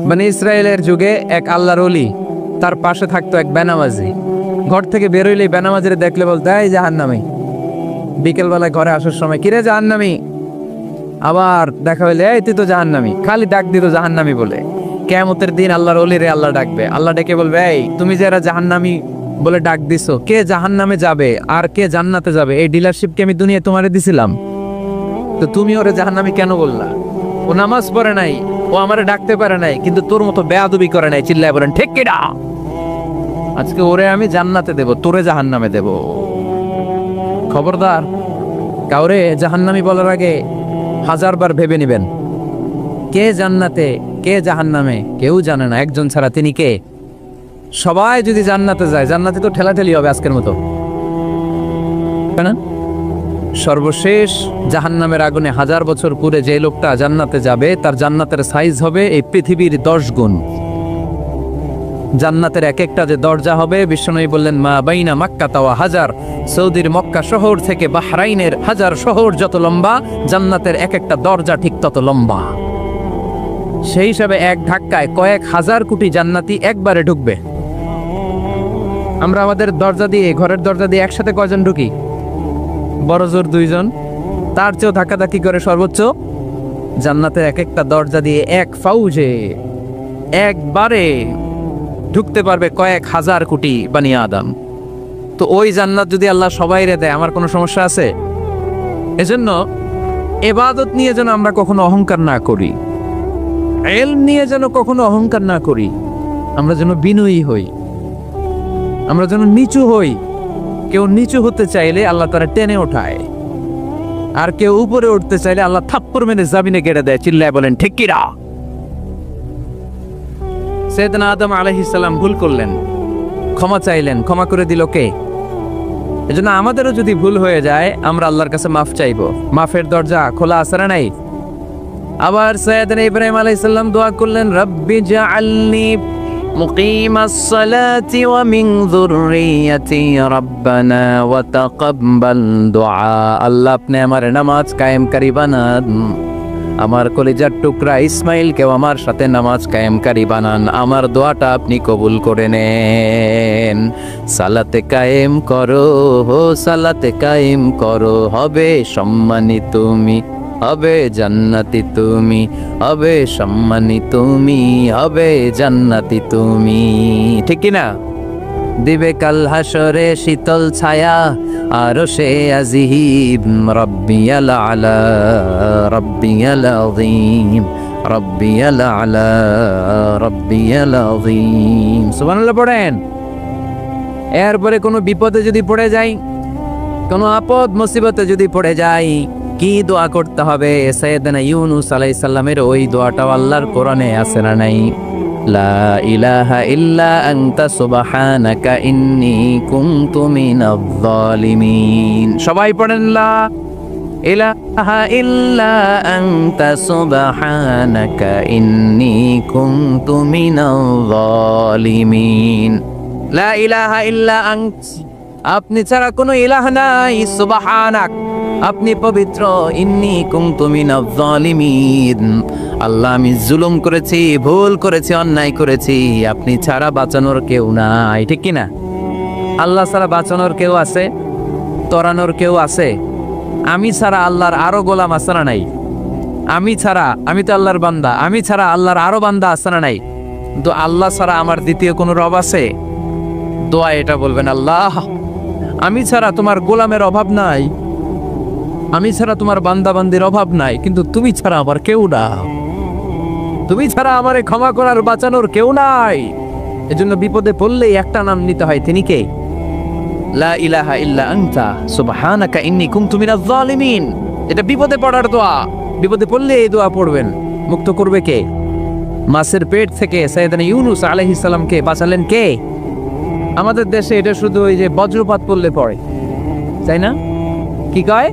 বনি ইসরায়েলের যুগে এক আল্লাহর ওলি, তার পাশে থাকতো এক বেনামাজি। ঘর থেকে বেরোইলেই বেনামাজিরে দেখলে বলতো, এই জাহান্নামী। বিকেলবেলায় ঘরে আসার সময়, কিরে জাহান্নামী? আবার দেখা হইলে, এই তুই তো জাহান্নামী। খালি ডাক দিত জাহান্নামী বলে। কিয়ামতের দিন আল্লাহর ওলিরে আল্লাহ ডাকবে। আল্লাহ ডেকে বলবে, এই তুমি যে এরা জাহান্নামী বলে ডাক দিছো, কে জাহান্নামে যাবে আর কে জান্নাতে যাবে, এই ডিলারশিপ কি আমি দুনিয়ায় তোমারে দিছিলাম? তো তুমি ওরে জাহান্নামী কেন বললা? ও নামাজ পড়ে নাই, ও আমারে ডাকতে পারে নাই, কিন্তু তোর মতো বেয়াদবি করে নাই। চিল্লায় বলেন ঠিক কিনা? আজকে ওরে আমি জান্নাতে দেব, তোরে জাহান্নামে দেব। খবরদার, কাউরে জাহান্নামী বলার আগে 1000 বার ভেবে নেবেন। কে জান্নাতে কে জাহান্নামে কেউ জানে না, একজন ছাড়া। তিনি কে? সবাই যদি জান্নাতে যায়, জান্নাতে তো ঠেলাঠেলি হবে আজকের মতো, তাই না? সর্বশেষ জাহান্নামের আগুনে 1000 বছর পুরে যে লোকটা জান্নাতে যাবে, তার জান্নাতের সাইজ হবে এই পৃথিবীর 10 গুণ। জান্নাতের এক একটা যে দরজা হবে, বিশ্বনবী বললেন, মা বাইনা মক্কা তাওয়া হাজার। সৌদির মক্কা শহর থেকে বাহরাইনের হাজার শহর যত লম্বা, জান্নাতের এক একটা দরজা ঠিক তত লম্বা। সেই হিসাবে এক ধাক্কায় কয়েক হাজার কোটি জান্নাতি একবারে ঢুকবে। আমরা আমাদের দরজা দিয়ে, ঘরের দরজা দিয়ে একসাথে কয়জন ঢুকি? বড় জোর 2 জন। তার চেয়েও ধাক্কাধাক্কি করে সর্বোচ্চ জান্নাতের এক একটা দরজা দিয়ে এক ফাউজে একবারে ঢুকতে পারবে কয়েক হাজার কোটি বানি আদম। তো ওই জান্নাত যদি আল্লাহ সবাইরে দেয়, আমার কোনো সমস্যা আছে? এজন্য ইবাদত নিয়ে যেন আমরা কখনো অহংকার না করি, ইলম নিয়ে যেন কখনো অহংকার না করি। আমরা যেন বিনয়ী হই, আমরা যেন নিচু হই। কেউ নিচু হতে চাইলে আল্লাহ তারা টেনে ওঠায়, আর কেউ উপরে উঠতে চাইলে আল্লাহ থাপ্পড় মেরে জামিনে গেড়ে দেয়। চিল্লায় বলেন ঠিক কিনা? সাইয়েদনা আদম আলাইহিস সালাম ভুল করলেন, ক্ষমা চাইলেন, ক্ষমা করে দিল কে? এজন্য আমাদেরও যদি ভুল হয়ে যায়, আমরা আল্লাহর কাছে মাফ চাইবো। মাফের দরজা খোলা আছে না নাই? আবার সাইয়েদনা ইব্রাহিম আলাইহিস সালাম দোয়া করলেন, রব্বি জাআলনি মুকিমাস সালাতি ওয়া মিন যুররিয়াতি রব্বানা ওয়া তাকাব্বাল দুআ। আল্লাহ আপনি আমার নামাজ কায়েমকারী বানান, আমার কলিজার টুকরা ইসমাইলকেও আমার সাথে নামাজ কায়েমকারী বানান, আমার দোয়াটা আপনি কবুল করে নেন। সালাতে কায়েম করো, সালাতে কায়েম করো, হবে সম্মানী তুমি, হবে জান্নাতি তুমি, হবে সম্মানী তুমি, হবে জান্নাতি তুমি। ঠিক কি না? দিবে কাল হাসরে শীতল ছায়া, আরশে আজিম, রব্বিয়াল আলা, রব্বিয়াল আযীম, রব্বিয়াল আলা, রব্বিয়াল আযীম। সুবহানাল্লাহ পড়েন। এরপরে কোনো বিপদে যদি পড়ে যাই, কোনো আপদ মুসিবতে যদি পড়ে যাই, কি দোয়া করতে হবে? সাইয়েদনা ইউনূস আলাইহিস সালামের ওই দোয়াটাও আল্লাহর কোরআনে আছে না নাই? লা ইলাহা ইল্লা আনতা সুবহানাকা ইন্নী কুনতু মিনাজ জালিমিন। সবাই পড়েন, লা ইলাহা ইল্লা আনতা সুবহানাকা ইন্নী কুনতু মিনাজ জালিমিন। লা ইলাহা ইল্লা আনত, আপনি ছাড়া কোনো ইলাহ নাই, সুবহানাক, আপনি পবিত্র, ইন্নী কুনতু মিনাজ জালিমিন, আল্লাহ আমি জুলুম করেছি, ভুল করেছি, অন্যায় করেছি, আপনি ছাড়া বাঁচানোর কেউ নাই। ঠিক কি না? আল্লাহ ছাড়া বাঁচানোর কেউ আছে? তরানোর কেউ আছে? আমি ছাড়া আল্লাহর আরো গোলাম আছে না নাই? আমি ছাড়া, আমি তো আল্লাহর বান্দা, আমি ছাড়া আল্লাহর আরো বান্দা আছে না নাই? তো আল্লাহ ছাড়া আমার দ্বিতীয় কোনো রব আছে? দোয়া এটা বলবেন, আল্লাহ আমি ছাড়া তোমার গোলামের অভাব নাই, আমি ছাড়া তোমার বান্দা বান্দির অভাব নাই, কিন্তু তুমি ছাড়া আমার কেউ না, তুমি ছাড়া আমারে ক্ষমা করার বাঁচানোর কেউ নাই। এজন্য বিপদে পড়লেই একটা নাম নিতে হয়, তিনি কে? লা ইলাহা ইল্লা আনতা সুবহানাকা ইন্নী কুনতু মিনাজ জালিমিন। এটা বিপদে পড়ার দোয়া। বিপদে পড়লে এই দোয়া পড়বেন। মুক্ত করবে কে? মাছের পেট থেকে সাইয়েদনা ইউনূস আলাইহিস সালামকে বাঁচালেন কে? আমাদের দেশে এটা শুধু ওই যে বজ্রপাত পড়লে পড়ে, তাই না? কি কয়?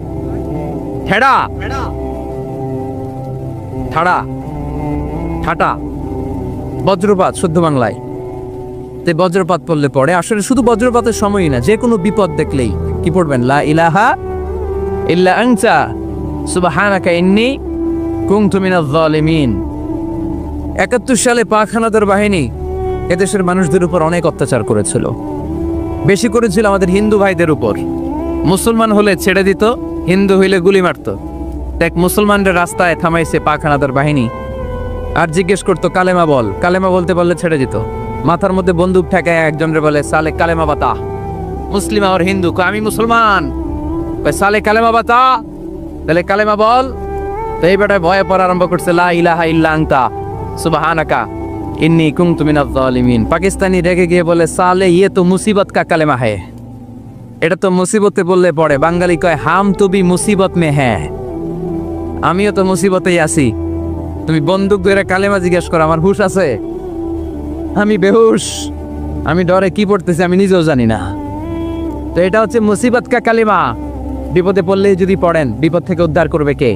ঠেড়া, ঠাড়া, ঠাটা, বজ্রপাত শুদ্ধ বাংলায়। বজ্রপাত পড়লে পড়ে। আসলে শুধু বজ্রপাতের সময়ই না, যে কোনো বিপদ দেখলেই কি পড়বেন? লা ইলাহা ইল্লা আনতা সুবহানাকা ইন্নী কুনতু মিনাজ জালিমিন। 71 সালে পাক হানাদার বাহিনী এদেশের মানুষদের উপর অনেক অত্যাচার করেছিল। বেশি করেছিল আমাদের হিন্দু ভাইদের উপর। মুসলমান হলে ছেড়ে দিত, হিন্দু হইলে গুলি মারত। এক মুসলমানদের রাস্তায় থামাইছে পাক হানাদার বাহিনী, আর জিজ্ঞেস করতো কালেমা বল। কালেমা বলতে বললে ছেড়ে দিত। মাথার মধ্যে বন্দুক ঠেকায় একজনের বলে সালে কালেমা বাতা, মুসলিম আর হিন্দু, আমি মুসলমান, সালে কালেমা বাতা, তাহলে কালেমা বল। তো এই বেটায় ভয়ে পড়া আরম্ভ করছে, লা ইলাহা ইল্লা আনতা সুবহানাকা ইন্নী কুনতু মিনাজ জালিমিন। পাকিস্তানি রেগে গিয়ে বলে, সালে ইয়ে তো মুসিবত কা কালেমা হ্যায়, এটা তো মুসিবতে বললে পড়ে। বাঙালি কয়, হাম তো ভি মুসিবত মে হ্যাঁ, আমিও তো মুসিবতেই আছি। তুমি বন্দুক ধরে কালেমা জিজ্ঞেস করো, আমার হুশ আছে? আমি বেহুশ, আমি ডরে কি পড়তেছি আমি নিজেও জানি না। তো এটা হচ্ছে মুসিবত কা কালেমা। বিপদে পড়লেই যদি পড়েন, বিপদ থেকে উদ্ধার করবে কে?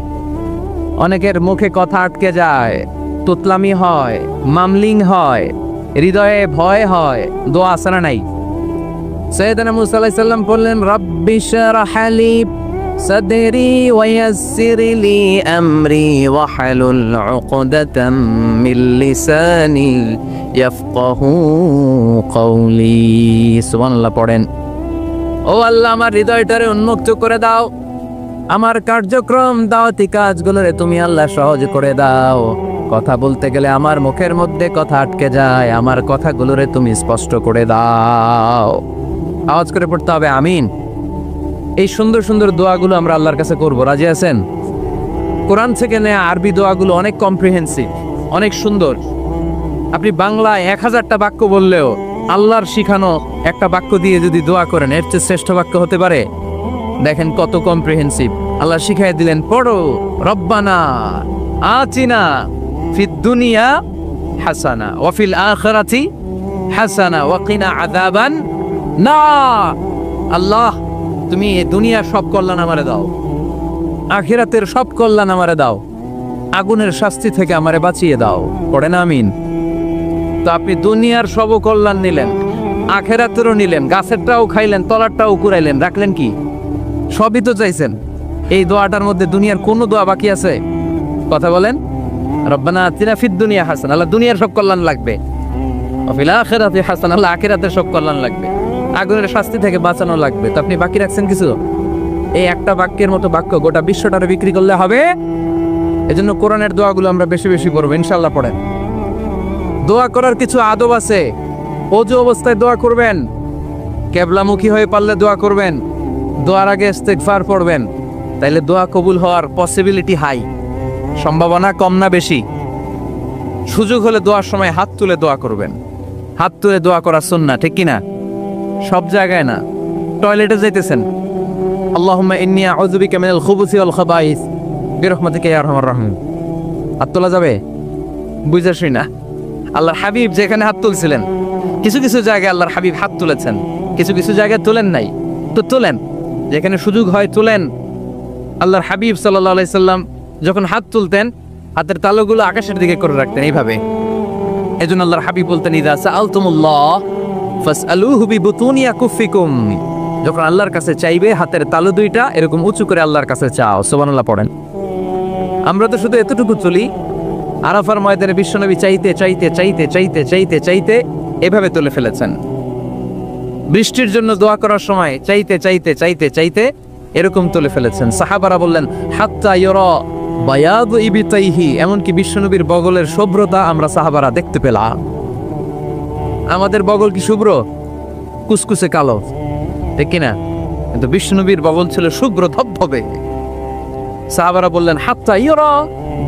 অনেকের মুখে কথা আটকে যায়, তুতলামি হয়, মামলিং হয়, হৃদয়ে ভয় হয়, দোয়া আসরা নাই। সাইয়েদনা মুসা আলাইহিস সালাম বললেন, রাব্বি শরহ লি সাদরি ওয়ায়াসসির লি আমরি ওয়াহলুল উকদাতাম মিন লিসানি ইয়াফকাহু কওলি। সুবহানাল্লাহ পড়েন। ও আল্লাহ, আমার হৃদয়টারে উন্মুক্ত করে দাও, আমার কার্যক্রম দাওয়াতি কাজগুলোরে তুমি আল্লাহ সহজ করে দাও। কথা বলতে গেলে আমার মুখের মধ্যে কথা আটকে যায়, আমার কথাগুলোরে তুমি স্পষ্ট করে দাও। আওয়াজ করে পড়তে হবে আমিন। এই সুন্দর সুন্দর দোয়াগুলো আমরা আল্লাহর কাছে করব, রাজি আছেন? কোরআন থেকে নেয়া আরবি দোয়াগুলো অনেক কম্প্রিহেন্সিভ, অনেক সুন্দর। আপনি বাংলায় 1000টা বাক্য বললেও আল্লাহর শিখানো একটা বাক্য দিয়ে যদি দোয়া করেন, এর চেয়ে শ্রেষ্ঠ বাক্য হতে পারে? দেখেন কত কম্প্রিহেন্সিভ। আল্লাহ শিখাই দিলেন, পড়ো, রব্বানা আতিনা ফিদ দুনিয়া হাসানা ওয়া ফিল আখিরাতি হাসানা ওয়া কিনা আযাবান নার। আল্লাহ, তুমি এই দুনিয়ার সব কল্যাণ আমারে দাও, আখিরাতের সব কল্যাণ আমারে দাও, আগুনের শাস্তি থেকে আমারে বাঁচিয়ে দাও। পড়েন আমিন। তো আপনি দুনিয়ার সব কল্যাণ নিলেন, আখিরাতেরও নিলেন, গাছেরটাও খাইলেন, তলারটাও কুড়াইলেন, রাখলেন কি? সবই তো চাইছেন। এই দোয়াটার মধ্যে দুনিয়ার কোন দোয়া বাকি আছে? কথা বলেন। রব্বানা আতিনা ফিদ দুনিয়া হাসানা, আল্লাহ দুনিয়ার সব কল্যাণ লাগবে। ওয়া ফিল আখিরাতি হাসানা, আল্লাহ আখিরাতের সব কল্যাণ লাগবে, আগুনের শাস্তি থেকে বাঁচানো লাগবে। তো আপনি বাকি রাখছেন কিছু? এই একটা বাক্যের মতো বাক্য গোটা বিশ্বটারে বিক্রি করলে হবে। এজন্য কোরআনের দোয়াগুলো আমরা বেশি বেশি পড়বো, ইনশাআল্লাহ। পড়েন। দোয়া করার কিছু আদব আছে। ওযু অবস্থায় দোয়া করবেন, কিবলামুখী হয়ে পারলে দোয়া করবেন, দোয়ার আগে ইস্তিগফার পড়বেন, তাইলে দোয়া কবুল হওয়ার পসিবিলিটি হাই, সম্ভাবনা কম না বেশি? সুযোগ হলে দোয়ার সময় হাত তুলে দোয়া করবেন। হাত তুলে দোয়া করা সুন্নাহ, ঠিক কিনা? সব জায়গায় না। টয়লেটে যাইতেছেন, আল্লাহুম্মা ইন্নী আউযু বিকা মিনাল খুবুসি ওয়াল খাবাইস বিরহমাতিকা ইয়া আরহামার রাহিম। হাত তোলা যাবে? বুঝাসই না। আল্লাহর হাবিব যেখানে হাত তুলছিলেন, কিছু কিছু জায়গায় আল্লাহর হাবিব হাত তুলেছেন, কিছু কিছু জায়গায় তোলেন নাই। তো তোলেন, যেখানে সুযোগ হয় তোলেন। আল্লাহর হাবিব সাল্লাল্লাহু আলাইহি সাল্লাম যখন হাত তুলতেন, হাতের তালুগুলো আকাশের দিকে করে রাখতেন এইভাবে। এজন্য আল্লাহর হাবিব বলতেন, ইযা সাআলতুমুল্লাহ ফাসআলুহু বিবুতুনি আকুফিকুম। যখন আল্লাহর কাছে চাইবে, হাতের তালু দুইটা এরকম উঁচু করে আল্লাহর কাছে চাও। সুবহানাল্লাহ পড়েন। আমরা তো শুধু এতটুকু চলি। আরাফার ময়দানে বিশ্বনবী চাইতে চাইতে চাইতে চাইতে চাইতে চাইতে এভাবে তুলে ফেলেছেন। বৃষ্টির জন্য দোয়া করার সময় চাইতে চাইতে চাইতে চাইতে এরকম তুলে ফেলেছেন। সাহাবারা বললেন, হাত্তা ইউরা বায়াদু ইবিতাইহি, এমনকি বিশ্বনবীর বগলের শুভ্রতা আমরা সাহাবারা দেখতে পেলাম। আমাদের বগল কি শুভ্র? কুসকুসে কালো, ঠিক কিনা? কিন্তু বিশ্বনবীর বগল ছিল শুভ্র ধবধবে। সাহাবারা বললেন, হাত্তা ইউরা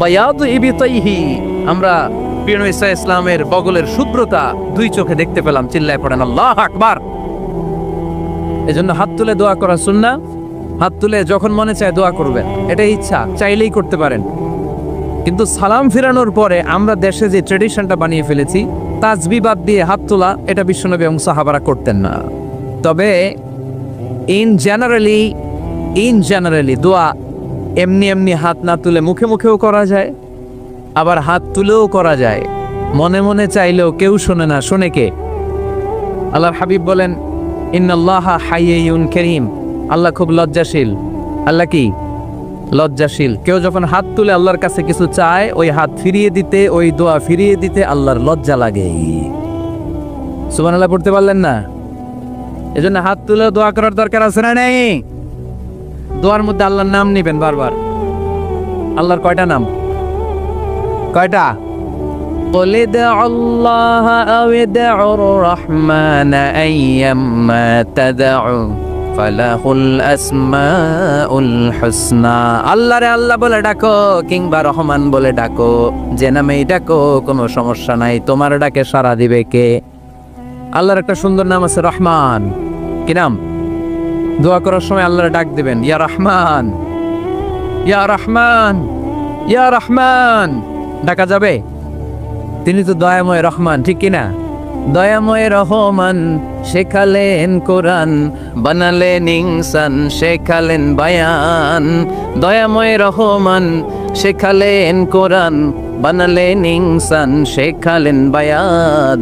বায়াদু ইবিতাইহি, আমরা প্রিয় নবী সাল্লাল্লাহু আলাইহি ইসলামের বগলের শুভ্রতা দুই চোখে দেখতে পেলাম। চিল্লায় পড়েন আল্লাহু আকবার। এজন্য হাত তুলে দোয়া করা সুন্নাহ। হাত তুলে যখন মনে চায় দোয়া করবেন, এটাই ইচ্ছা, চাইলেই করতে পারেন। কিন্তু সালাম ফিরানোর পরে আমরা দেশে যে ট্রেডিশনটা বানিয়ে ফেলেছি, তাসবিহ বাদ দিয়ে হাত তোলা, এটা বিশ্বনবী এবং সাহাবারা করতেন না। তবে ইন জেনারেলি দোয়া এমনি এমনি হাত না তুলে মুখে মুখেও করা যায়, আবার হাত তুলেও করা যায়। মনে মনে চাইলেও কেউ শোনে না, শোনে কে? আল্লাহর হাবিব বলেন, ইন্নাল্লাহা হাইয়ুন কারীম, আল্লাহ খুব লজ্জাশীল। আল্লাহ কি? লজ্জাশীল। কেউ যখন হাত তুলে আল্লাহর কাছে কিছু চায়, ওই হাত ফিরিয়ে দিতে, ওই দোয়া ফিরিয়ে দিতে আল্লাহর লজ্জা লাগে। সুবহানাল্লাহ পড়তে পারলেন না? এজন্য হাত তুলে দোয়া করার দরকার আছে না নেই? দোয়ার মধ্যে আল্লাহর নাম নিবেন বারবার। আল্লাহর কয়টা নাম? কয়টা? قل ادعوا الله أو ادعوا الرحمن أيما تدعوا فله الأسماء الحسنى। আল্লাহ রে আল্লাহ বলে ডাকো কিংবা রহমান বলে ডাকো, যে নামেই ডাকো কোনো সমস্যা নাই, তোমার ডাকে সাড়া দিবে কে? আল্লাহর একটা সুন্দর নাম আছে রহমান। কি নাম? দোয়া করার সময় আল্লাহর ডাক দিবেন, ইয়া রহমান, ইয়া রহমান, ইয়া রহমান। ডাকা যাবে? তিনি তো দয়াময় রহমান, ঠিক কিনা? দয়াময় রহমান শেখালেন কোরআন, বানালেন ইনসান, শেখালেন বায়ান। দয়াময় রহমান শেখালেন কোরআন, বানালেন ইনসান, শেখালেন বায়ান।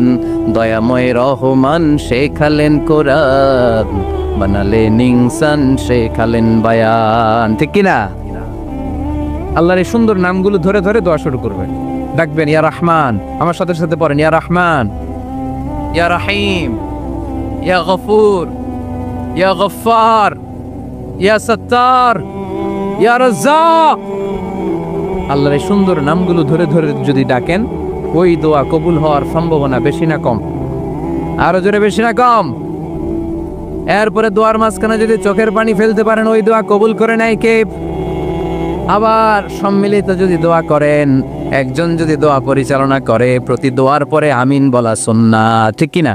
দয়াময় রহমান শেখালেন কোরআন, বানালেন ইনসান, শেখালেন বায়ান। ঠিক কিনা? আল্লাহর এই সুন্দর নামগুলো ধরে ধরে দোয়া শুরু করবেন, ডাকবেন ইয়া রহমান। আমার সাথে সাথে পড়েন, ইয়া রহমান, ইয়া রহিম, ইয়া গফুর, ইয়া গফফার, ইয়া সত্তার, ইয়া রাজ্জাক। আল্লাহর এই সুন্দর নামগুলো ধরে ধরে যদি ডাকেন, ওই দোয়া কবুল হওয়ার সম্ভাবনা বেশি না কম? আরো জোরে, বেশি না কম? এরপরে দোয়ার মাঝখানে যদি চোখের পানি ফেলতে পারেন, ওই দোয়া কবুল করে নেয় কে? আবার সম্মিলিত যদি দোয়া করেন, একজন যদি দোয়া পরিচালনা করে, প্রতি দোয়ার পরে আমিন বলা সুন্নাত, ঠিক কিনা?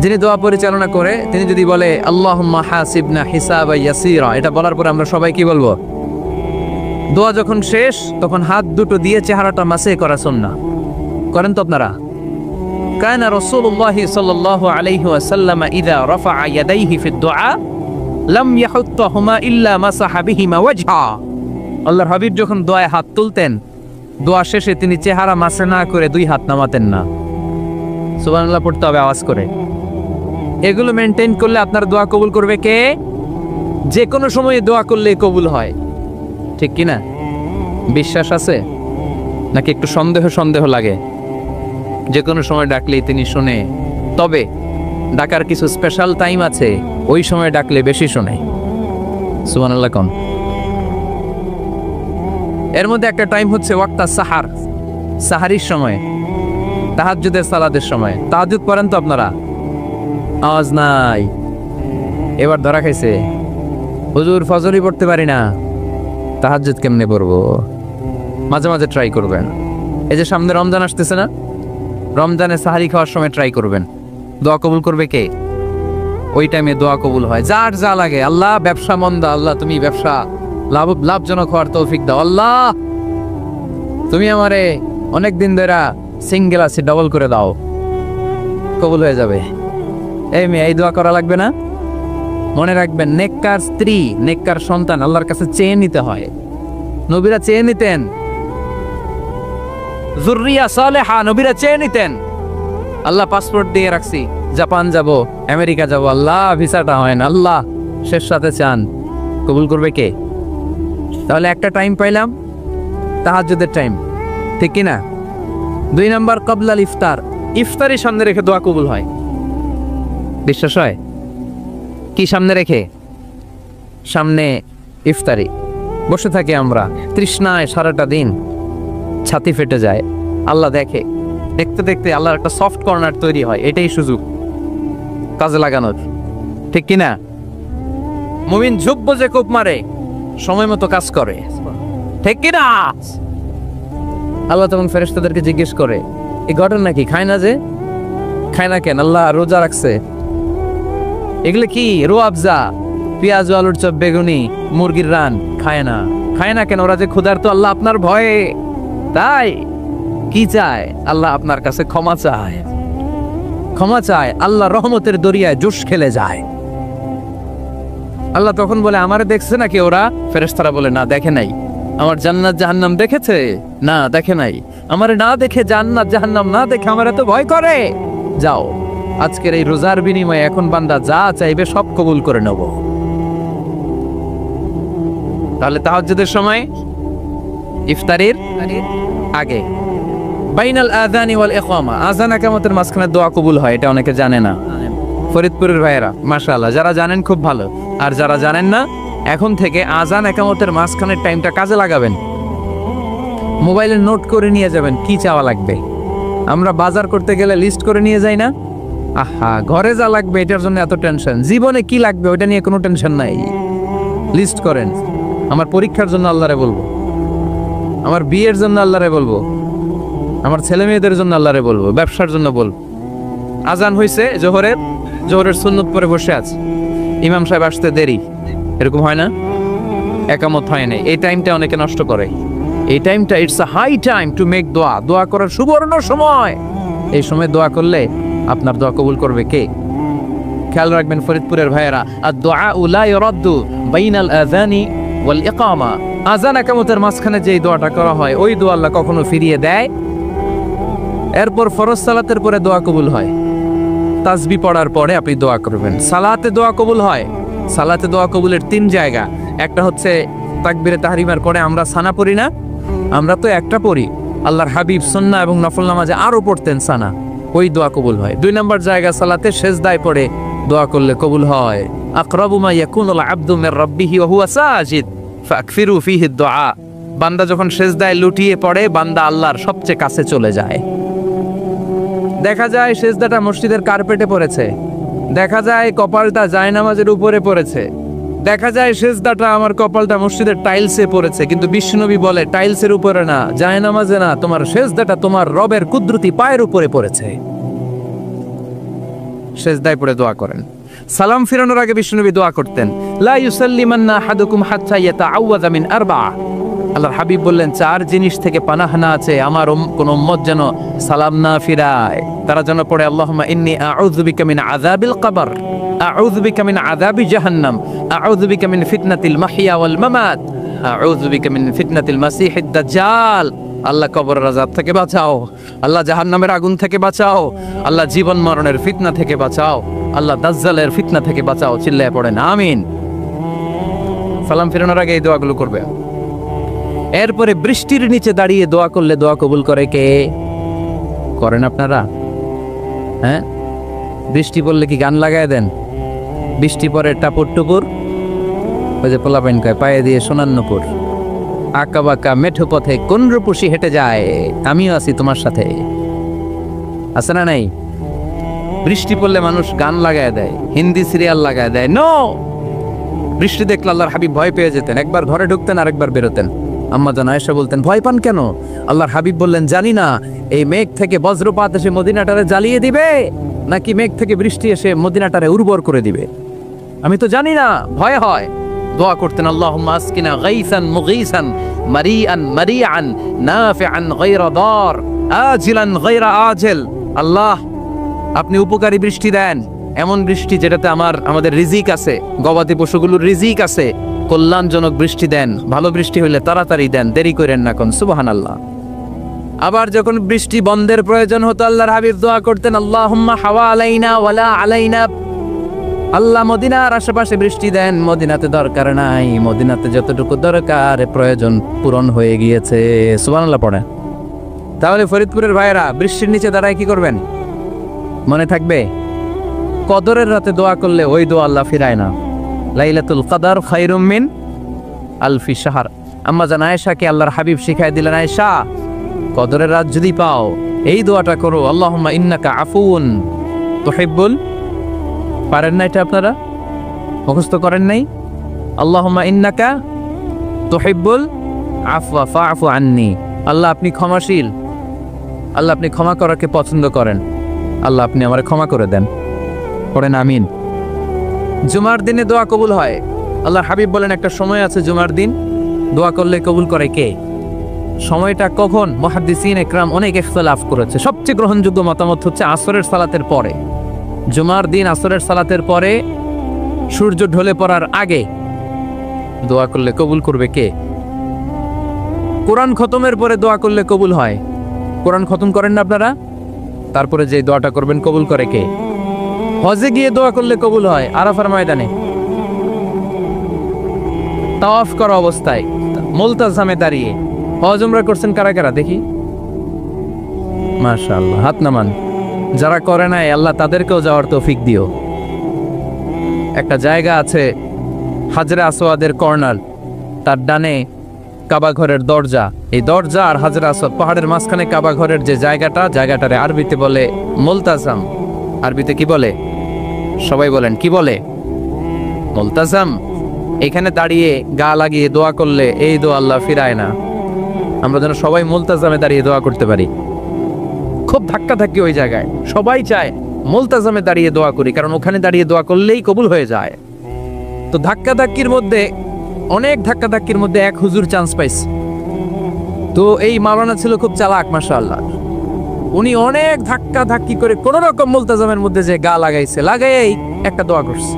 যিনি দোয়া পরিচালনা করে তিনি যদি বলে আল্লাহুম্মা হাসিবনা হিসাবান ইয়াসীরা, এটা বলার পরে আমরা সবাই কি বলবো? দোয়া যখন শেষ তখন হাত দুটো দিয়ে চেহারাটা মাসে করা সুন্নাত। করেন তো আপনারা? কানা রাসূলুল্লাহ সাল্লাল্লাহু আলাইহি ওয়াসাল্লাম ইযা রাফা'a ইয়াদাইহি ফিদ দুআ লাম ইয়াহুত্তাহুমা ইল্লা মাসাহা বিহিমা ওয়াজহা। আল্লাহর হাবিব যখন দোয়ায় হাত তুলতেন, দোয়া শেষে তিনি চেহারা মাসে না করে দুই হাত নামাতেন না। সুবহানাল্লাহ পড়তে হবে আওয়াজ করে। এগুলো মেনটেন করলে আপনার দোয়া কবুল করবে কে? যে কোনো সময়ে দোয়া করলে কবুল হয়, ঠিক কিনা? বিশ্বাস আছে নাকি একটু সন্দেহ সন্দেহ লাগে? যে কোনো সময় ডাকলেই তিনি শুনে, তবে ডাকার কিছু স্পেশাল টাইম আছে, ওই সময় ডাকলে বেশি শোনে। সুবহানাল্লাহ কোন? এর মধ্যে একটা টাইম হচ্ছে ওয়াক্তা সাহার, সাহারির সময়, তাহাজ্জুদের সালাতের সময়। তাহাজ্জুদ পড়েন তো আপনারা? আওয়াজ নাই। এবার ধরা খাইছে, হুজুর ফজরই পড়তে পারি না, তাহাজ্জুদ কেমনে পড়বো? মাঝে মাঝে ট্রাই করবেন। এই যে সামনে রমজান আসতেছে না, রমজানে সাহারি খাওয়ার সময় ট্রাই করবেন। দোয়া কবুল করবে কে? ওই টাইমে দোয়া কবুল হয়। যার যা লাগে, আল্লাহ ব্যবসা মন্দা, আল্লাহ তুমি ব্যবসা লাভজনক হওয়ার তৌফিক দাও, আল্লাহ তুমি আমারে অনেক দিন ধরে সিঙ্গেল আছে ডাবল করে দাও, কবুল হয়ে যাবে। এই মেয়ে, এই দোয়া করা লাগবে না? মনে রাখবেন, নেককার স্ত্রী, নেককার সন্তান আল্লাহর কাছে চেয়ে নিতে হয়। নবীরা চেয়ে নিতেন, যুররিয়া সালেহা নবীরা চেয়ে নিতেন। আল্লাহ পাসপোর্ট দিয়ে রাখছি, জাপান যাব, আমেরিকা যাব, আল্লাহ ভিসাটা হয় না, আল্লাহ শেষ সাথে চান, কবুল করবে কে? তাহলে একটা টাইম পাইলাম, তাহাজ্জুদের টাইম, ঠিক কিনা? 2 নাম্বার কবলাল ইফতার, ইফতারি সামনে রেখে দোয়া কবুল হয়। বিশ্বাস হয়? কি সামনে রেখে? সামনে ইফতারি। বসে থাকি আমরা তৃষ্ণায় সারাটা দিন, ছাতি ফেটে যায়, আল্লাহ দেখে, দেখতে দেখতে আল্লাহর একটা সফট কর্নার তৈরি হয়। এটাই সুযোগ কাজে লাগানোর, ঠিক কিনা? মুমিন ঝুঁকবো যে কোপ মারে, সময় মতো কাজ করে, ঠিক কিনা? আল্লাহ তখন ফেরেশতাদেরকে জিজ্ঞেস করে, এই ঘটনা কি? খায় না যে? খায় না কেন? আল্লাহ রোজা রাখছে। এগুলো কি? রোয়াবজা, পেঁয়াজ, আলুর চপ, বেগুনি, মুরগির রান, খায় না। খায় না কেন? ওরা যে ক্ষুধার্ত, আল্লাহ আপনার ভয়ে। তাই কি চায়? আল্লাহ আপনার কাছে ক্ষমা চায়, ক্ষমা চায়। আল্লাহ রহমতের দরিয়ায় জোশ খেলে যায়। আল্লাহ তখন বলে, আমারে দেখছে নাকি ওরা? ফেরেশতারা বলে, না দেখে নাই। আমার জান্নাত জাহান্নাম দেখেছে? না দেখে নাই। আমারে না দেখে, জান্নাত জাহান্নাম না দেখে আমার এত ভয় করে? যাও, আজকের এই রোজার বিনিময়ে এখন বান্দা যা চাইবে সব কবুল করে নেব। তাহলে তাহাজ্জুদের সময় ইফতারির আগে বাইনাল আযানি ওয়াল ইকামা, আযান ইকামতের মাঝখানে দোয়া কবুল হয়, এটা অনেকে জানে না। ফরিদপুরের ভাইয়েরা মাশাআল্লাহ, যারা জানেন খুব ভালো, আর যারা জানেন না এখন থেকে আযান ইকামতের মাঝখানের টাইমটা কাজে লাগাবেন। মোবাইলে নোট করে নিয়ে যাবেন কি চাওয়া লাগবে। আমরা বাজার করতে গেলে লিস্ট করে নিয়ে যাই না? আহা, ঘরে যা লাগবে এটার জন্য এত টেনশন, জীবনে কি লাগবে ওটা নিয়ে কোনো টেনশন নাই। লিস্ট করেন, আমার পরীক্ষার জন্য আল্লাহরে বলবো, আমার বিয়ের জন্য আল্লাহরে বলবো, আমার ছেলে মেয়েদের জন্য আল্লাহরে বলবো, ব্যবসার জন্য বলবো। আজান হয়েছে জোহরের সুন্নত পরে বসে আছে, ইমাম সাহেব আসতে দেরি, এরকম হয় না? একামত হয় না, এই টাইমটা অনেকে নষ্ট করে। এই টাইমটা it's a high time to make দোয়া, দোয়া করার সুবর্ণ সময়। এই সময় দোয়া করলে আপনার দোয়া কবুল করবে কে? খেয়াল রাখবেন ফরিদপুরের ভাইয়েরা, আর দোয়া লা ইরাদ্দু বাইনাল আযানি ওয়াল ইকামা, আযান ইকামতের মাঝখানে যেই দোয়াটা করা হয় ওই দোয়া আল্লাহ কখনো ফিরিয়ে দেয়। এরপর ফরজ সালাতের পরে দোয়া কবুল হয়, তাসবিহ পড়ার পরে আপনি দোয়া করবেন। সালাতে দোয়া কবুল হয়, সালাতে দোয়া কবুলের 3 জায়গা। একটা হচ্ছে তাকবীরে তাহরিমার পরে আমরা সানা পড়ি না, আমরা তো একটা পড়ি, আল্লাহর হাবিব সুন্নাহ এবং নফল নামাজে আরো পড়তেন সানা, ওই দোয়া কবুল হয়। 2 নম্বর জায়গা সালাতে সেজদায় পড়ে দোয়া করলে কবুল হয়। আকরাবু মা ইয়াকুনুল আবদু মির রাব্বিহি ওয়া হুয়া সাজিদ ফাকফিরু ফিহি দুআ, বান্দা যখন সেজদায় লুটিয়ে পড়ে বান্দা আল্লাহর সবচেয়ে কাছে চলে যায়। দেখা যায় সেজদাটা মসজিদের কার্পেটে পড়েছে, দেখা যায় কপালটা জায়নামাজের উপরে পড়েছে, দেখা যায় সেজদাটা আমার কপালটা মসজিদের টাইলসে পড়েছে, কিন্তু বিশ্বনবী বলে টাইলসের উপরে না, জায়নামাজে না, তোমার সেজদাটা তোমার রবের কুদরতি পায়ের উপরে পড়েছে। সেজদায় পড়ে দোয়া করেন। সালাম ফিরানোর আগে বিশ্বনবী দোয়া করতেন, লা ইউসাল্লিমান্না আহাদুকুম হাত্তা ইয়াতাআওয়াযা মিন আরবা'a। আল্লাহর হাবিব বললেন 4 জিনিস থেকে পানাহ না আছে আমার কোন উম্মত যেন সালাম না ফিরায়। তারা যেন পড়ে আল্লাহুম্মা ইন্নী আউযু বিকা মিন আযাবিল কবর, আউযু বিকা মিন আযাবি জাহান্নাম, আউযু বিকা মিন ফিতনাতিল মাহইয়া ওয়াল মামাত, আউযু বিকা মিন ফিতনাতিল মাসিহিদ দাজ্জাল। আল্লাহ কবরের আযাব থেকে বাঁচাও, আল্লাহ জাহান্নামের আগুন থেকে বাঁচাও, আল্লাহ জীবন মরণের ফিতনা থেকে বাঁচাও, আল্লাহ দাজ্জালের ফিতনা থেকে বাঁচাও। চিল্লায়ে পড়েন আমিন। সালাম ফিরানোর আগে এই দোয়াগুলো করবে। এরপরে বৃষ্টির নিচে দাঁড়িয়ে দোয়া করলে দোয়া কবুল করে কে? করেন আপনারা? হ্যাঁ, বৃষ্টি পড়লে কি গান লাগায় দেন? বৃষ্টি পরে টাপুর টুপুর, ওই যে পোলাপাইন কয় পায়ে দিয়ে সোনার নুপুর, আঁকা বাঁকা মেঠো পথে কোন রূপসী হেঁটে যায়, আমিও আছি তোমার সাথে, আছে না নাই? বৃষ্টি পড়লে মানুষ গান লাগায় দেয়, হিন্দি সিরিয়াল লাগায় দেয়। নো, বৃষ্টি দেখলে আল্লাহর হাবিব ভয় পেয়ে যেতেন, একবার ঘরে ঢুকতেন আরেকবার বেরোতেন। আম্মা জান আয়েশা বলতেন, ভয় পান কেন? আল্লাহর হাবিব বললেন, জানি না এই মেঘ থেকে বজ্রপাত এসে মদিনাটারে জ্বালিয়ে দিবে নাকি মেঘ থেকে বৃষ্টি এসে মদিনাটারে উর্বর করে দিবে, আমি তো জানি না, ভয় হয়। দোয়া করতেন, আল্লাহুম্মা আসকিনা গাইসান মুগীসান মারিআন মারিআন নাফিআন গায়রা দার আজিলান গায়রা আজিল। আল্লাহ, আপনি উপকারী বৃষ্টি দেন, এমন বৃষ্টি যেটাতে আমাদের রিজিক আছে, গবাদি পশুগুলোর রিজিক আছে, কল্যাণজনক বৃষ্টি দেন, ভালো বৃষ্টি হইলে তাড়াতাড়ি দেন, দেরি করেন না কোন। সুবহানাল্লাহ। আবার যখন বৃষ্টি বন্ধের প্রয়োজন হতো আল্লাহর হাবিব দোয়া করতেন, আল্লাহুম্মা হাওয়া আলাইনা ওয়ালা আলাইনা। আল্লাহ মদিনার আশেপাশে বৃষ্টি দেন, মদিনাতে দরকার নাই, মদিনাতে যতটুকু দরকার প্রয়োজন পূরণ হয়ে গিয়েছে। সুবহানাল্লাহ পড়ে। তাহলে ফরিদপুরের ভাইয়েরা বৃষ্টির নিচে দাঁড়ায় কি করবেন? মনে থাকবে কদরের রাতে দোয়া করলে ওই দোয়া আল্লাহ ফিরায় না। লাইলাতুল কদর খায়রুম মিন আলফি শাহর। আম্মা জান আয়েশাকে আল্লাহর হাবিব শিখায় দিলেন, আয়েশা কদরের রাত যদি পাও এই দোয়াটা করো, আল্লাহুম্মা ইন্নাকা আফুউন তুহিব্বুল। পারেন না এটা? আপনারা মুখস্থ করেন নাই? আল্লাহুম্মা ইন্নাকা তুহিব্বুল আফওয়া ফাআফু আন্নি। আল্লাহ আপনি ক্ষমাশীল, আল্লাহ আপনি ক্ষমা করাকে পছন্দ করেন, আল্লাহ আপনি আমারে ক্ষমা করে দেন। পড়েন আমিন। জুমার দিনে দোয়া কবুল হয়। আল্লাহর হাবিব বলেন একটা সময় আছে জুমার দিন দোয়া করলে কবুল করে কে? সময়টা কখন? মুহাদ্দিসিন ইকরাম অনেক ইখতিলাফ করেছে। সবচেয়ে গ্রহণযোগ্য মতামত হচ্ছে আসরের সালাতের পরে। জুমার দিন আসরের সালাতের পরে সূর্য ঢলে পড়ার আগে দোয়া করলে কবুল করবে কে? কোরআন খতমের পরে দোয়া করলে কবুল হয়। কোরআন খতম করেন না আপনারা? তারপরে যে দোয়াটা করবেন কবুল করে কে? হজে গিয়ে দোয়া করলে কবুল হয় আরাফার ময়দানে। তাওয়াফ করা অবস্থায় মুলতাজামে দাঁড়িয়ে হজ উমরা করছেন কারা কারা দেখি? মাশাআল্লাহ, হাত নামান। যারা করে নাই আল্লাহ তাদেরকেও যাওয়ার তৌফিক দিও। একটা জায়গা আছে হাজরে আসওয়াদের কর্নার, তার ডানে কাবা ঘরের দরজা। এই দরজা আর হাজরে আসওয়াদ পাহাড়ের মাঝখানে কাবা ঘরের যে জায়গাটারে আরবিতে বলে মুলতাজাম। আরবিতে কি বলে? সবাই বলেন, কি বলে? মুলতাজাম। এখানে দাঁড়িয়ে গা লাগিয়ে দোয়া করলে এই দোয়া আল্লাহ ফিরায় না। আমরা যেন সবাই মুলতাজামে দাঁড়িয়ে দোয়া করতে পারি। খুব ধাক্কা ধাক্কি ওই জায়গায়, সবাই চায় মুলতাজামে দাঁড়িয়ে দোয়া করি, কারণ ওখানে দাঁড়িয়ে দোয়া করলেই কবুল হয়ে যায়। তো ধাক্কা ধাক্কির মধ্যে, অনেক ধাক্কা ধাক্কির মধ্যে এক হুজুর চান্স পাইছে। তো এই মাওলানা ছিল খুব চালাক, মাশাআল্লাহ। উনি অনেক ধাক্কা ধাক্কি করে কোন রকম মুলতাজামের মধ্যে যে গা লাগাইছে, লাগাই একটা দোয়া করছে।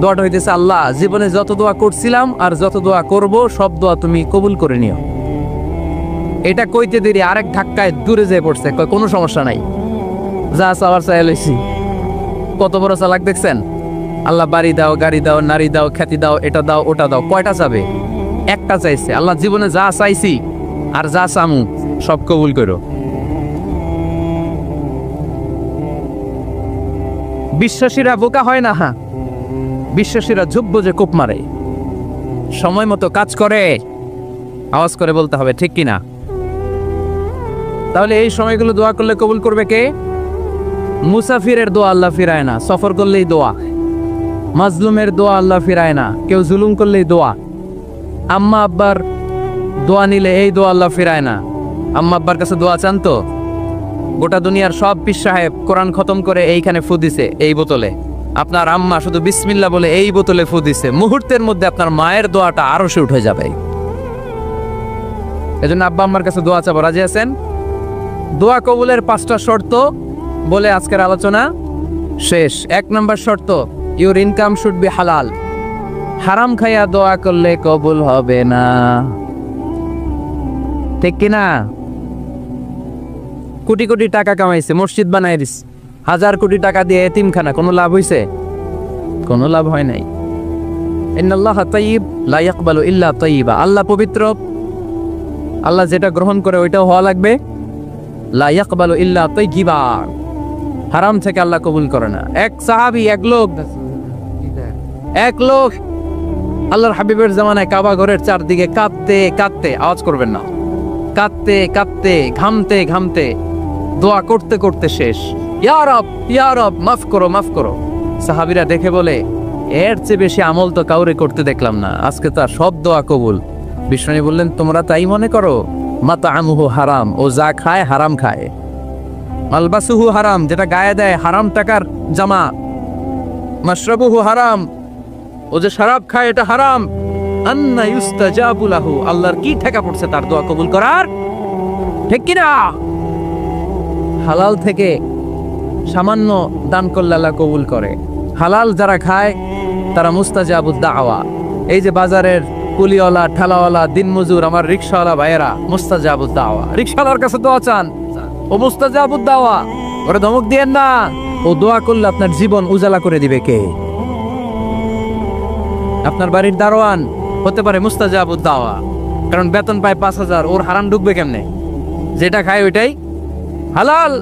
দোয়াটা হইতেছে, আল্লাহ জীবনে যত দোয়া করছিলাম আর যত দোয়া করব সব দোয়া তুমি কবুল করে নিও। এটা কইতে দেরি আরেক ধাক্কায় দূরে যেয়ে পড়ছে, কয় কোনো সমস্যা নাই, যা চাওয়ার চাই লইছি। কত বড় চালাক দেখছেন? আল্লাহ বাড়ি দাও, গাড়ি দাও, নারী দাও, খ্যাতি দাও, এটা দাও, ওটা দাও। কয়টা চাবে? একটা চাইছে। আল্লাহ জীবনে যা চাইছি আর যা চামু সব কবুল করো। বিশ্বাসীরা বোকা হয় না। হ্যাঁ, বিশ্বাসীরা ঝুব্ব যে কোপ মারে, সময় মতো কাজ করে। আওয়াজ করে বলতে হবে, ঠিক কিনা? তাহলে এই সময়গুলো দোয়া করলে কবুল করবে কে? মুসাফিরের দোয়া আল্লাহ ফিরায় না, সফর করলেই দোয়া। মাজলুমের দোয়া আল্লাহ ফিরায় না, কেউ জুলুম করলেই দোয়া। আম্মা আব্বার দোয়া নিলে এই দোয়া আল্লাহ ফিরায় না। আম্মা আব্বার কাছে দোয়া চান তো? গোটা দুনিয়ার সব পীর সাহেব কোরআন খতম করে এইখানে ফু দিছে, এই বোতলে। আপনার আম্মা শুধু বিসমিল্লাহ বলে এই বোতলে ফু দিছে, মুহূর্তের মধ্যে আপনার মায়ের দোয়াটা আরশে উঠে যাবে। এজন্য আব্বা আম্মার কাছে দোয়া চাবো, রাজি আছেন? দোয়া কবুলের 5টা শর্ত বলে আজকের আলোচনা শেষ। 1 নম্বর শর্ত, ইউর ইনকাম শুড বি হালাল। হারাম খাইয়া দোয়া করলে কবুল হবে না, ঠিক কিনা? কোটি কোটি টাকা কামাইছে, মসজিদ বানাই দিস, 1000 কোটি টাকা দিয়ে এতিমখানা, কোনো লাভ হইছে? কোনো লাভ হয় নাই। ইন্নাল্লাহা তাইয়্যিব লা ইয়াকবালু ইল্লা তাইয়্যিবা। আল্লাহ পবিত্র, আল্লাহ যেটা গ্রহণ করে ওইটাও হওয়া লাগবে। লা ইয়াকবালু ইল্লা তাইয়্যিবা। হারাম থেকে আল্লাহ কবুল করে না। এক সাহাবী, এক লোক আল্লাহর হাবিবের জামানায় কাবা ঘরের চারদিকে কাঁদতে কাঁদতে, আওয়াজ করবেন না, কাঁদতে কাঁদতে, ঘামতে ঘামতে, দোয়া করতে করতে শেষ। ইয়া রব, ইয়া রব, মাফ করো, মাফ করো। সাহাবীরা দেখে বলে, এর চেয়ে বেশি আমল তো কাউরে করতে দেখলাম না, আজকে তার সব দোয়া কবুল। বিষ্ণু বললেন, তোমরা তাই মনে করো? মাতাআমুহু হারাম, ও যা খায় হারাম খায়। মালবাসুহু হারাম, যেটা গায়ে দেয় হারাম টাকার জামা। মাশরাবুহু হারাম, ও যে শরাব খায় এটা হারাম। আন্না ইউস্তাজাবু লাহু, আল্লাহর কি ঠেকা পড়ছে তার দোয়া কবুল করার, ঠিক কি না? হালাল থেকে সামান্য দান করলে আল্লাহ কবুল করে। হালাল যারা খায় তারা মুস্তাজাবুদ দাওয়া। এই যে বাজারের কুলিওয়ালা, ঠালাওয়ালা, দিনমজুর, আমার রিকশাওয়ালা ভাইয়েরা, মুস্তাজাবুদ দাওয়া। রিকশাওয়ালার কাছে দোয়া চান, ও মুস্তাজাবুদ দাওয়া, ওরে ধমক দিয়েন না। ও দোয়া করলে আপনার জীবন উজালা করে দিবে কে? আপনার বাড়ির দারোয়ান হতে পারে মুস্তাজাবুদ দাওয়া, কারণ বেতন পায় 5000, ওর হারাম ঢুকবে কেমনে? যেটা খায় ওইটাই হালাল।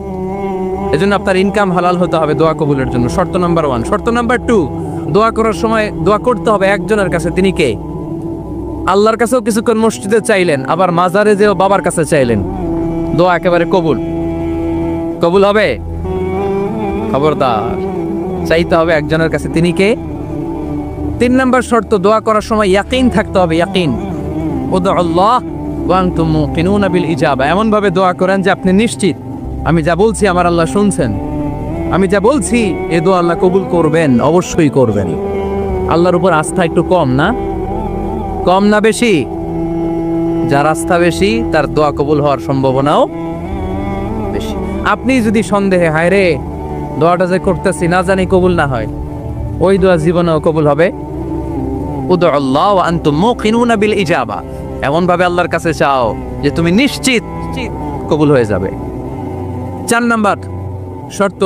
এজন্য আপনার ইনকাম হালাল হতে হবে দোয়া কবুলের জন্য। শর্ত নাম্বার 1। শর্ত নাম্বার 2, দোয়া করার সময় দোয়া করতে হবে একজনের কাছে। তিনি কে? আল্লাহর কাছেও কিছুক্ষণ মসজিদে চাইলেন, আবার মাজারে যেও বাবার কাছে চাইলেন, দোয়া একেবারে কবুল। কবুল হবে? খবরদার, চাইতে হবে একজনের কাছে। তিনি কে? 3 নম্বর শর্ত, দোয়া করার সময় ইয়াকিন থাকতে হবে। ইয়াকিন, উদউল্লাহ ওয়া আনতুম মুকিনুনা বিল ইজাবা। এমন ভাবে দোয়া করেন যে আপনি নিশ্চিত, আমি যা বলছি আমার আল্লাহ শুনছেন, আমি যা বলছি এ দোয়া আল্লাহ কবুল করবেন, অবশ্যই করবেন। আল্লাহর উপর আস্থা একটু কম না? কম না বেশি? যার আস্থা বেশি তার দোয়া কবুল হওয়ার সম্ভাবনাও বেশি। আপনি যদি সন্দেহে, হায় রে দোয়াটা যে করতেছি না জানি কবুল না হয়, ওই দোয়া জীবনেও কবুল হবে। উদউল্লাহ ওয়া আনতুম মুকিনুনা বিল ইজাবা। এমন ভাবে আল্লাহর কাছে চাও যে তুমি নিশ্চিত কবুল হয়ে যাবে। 4 নাম্বার শর্ত,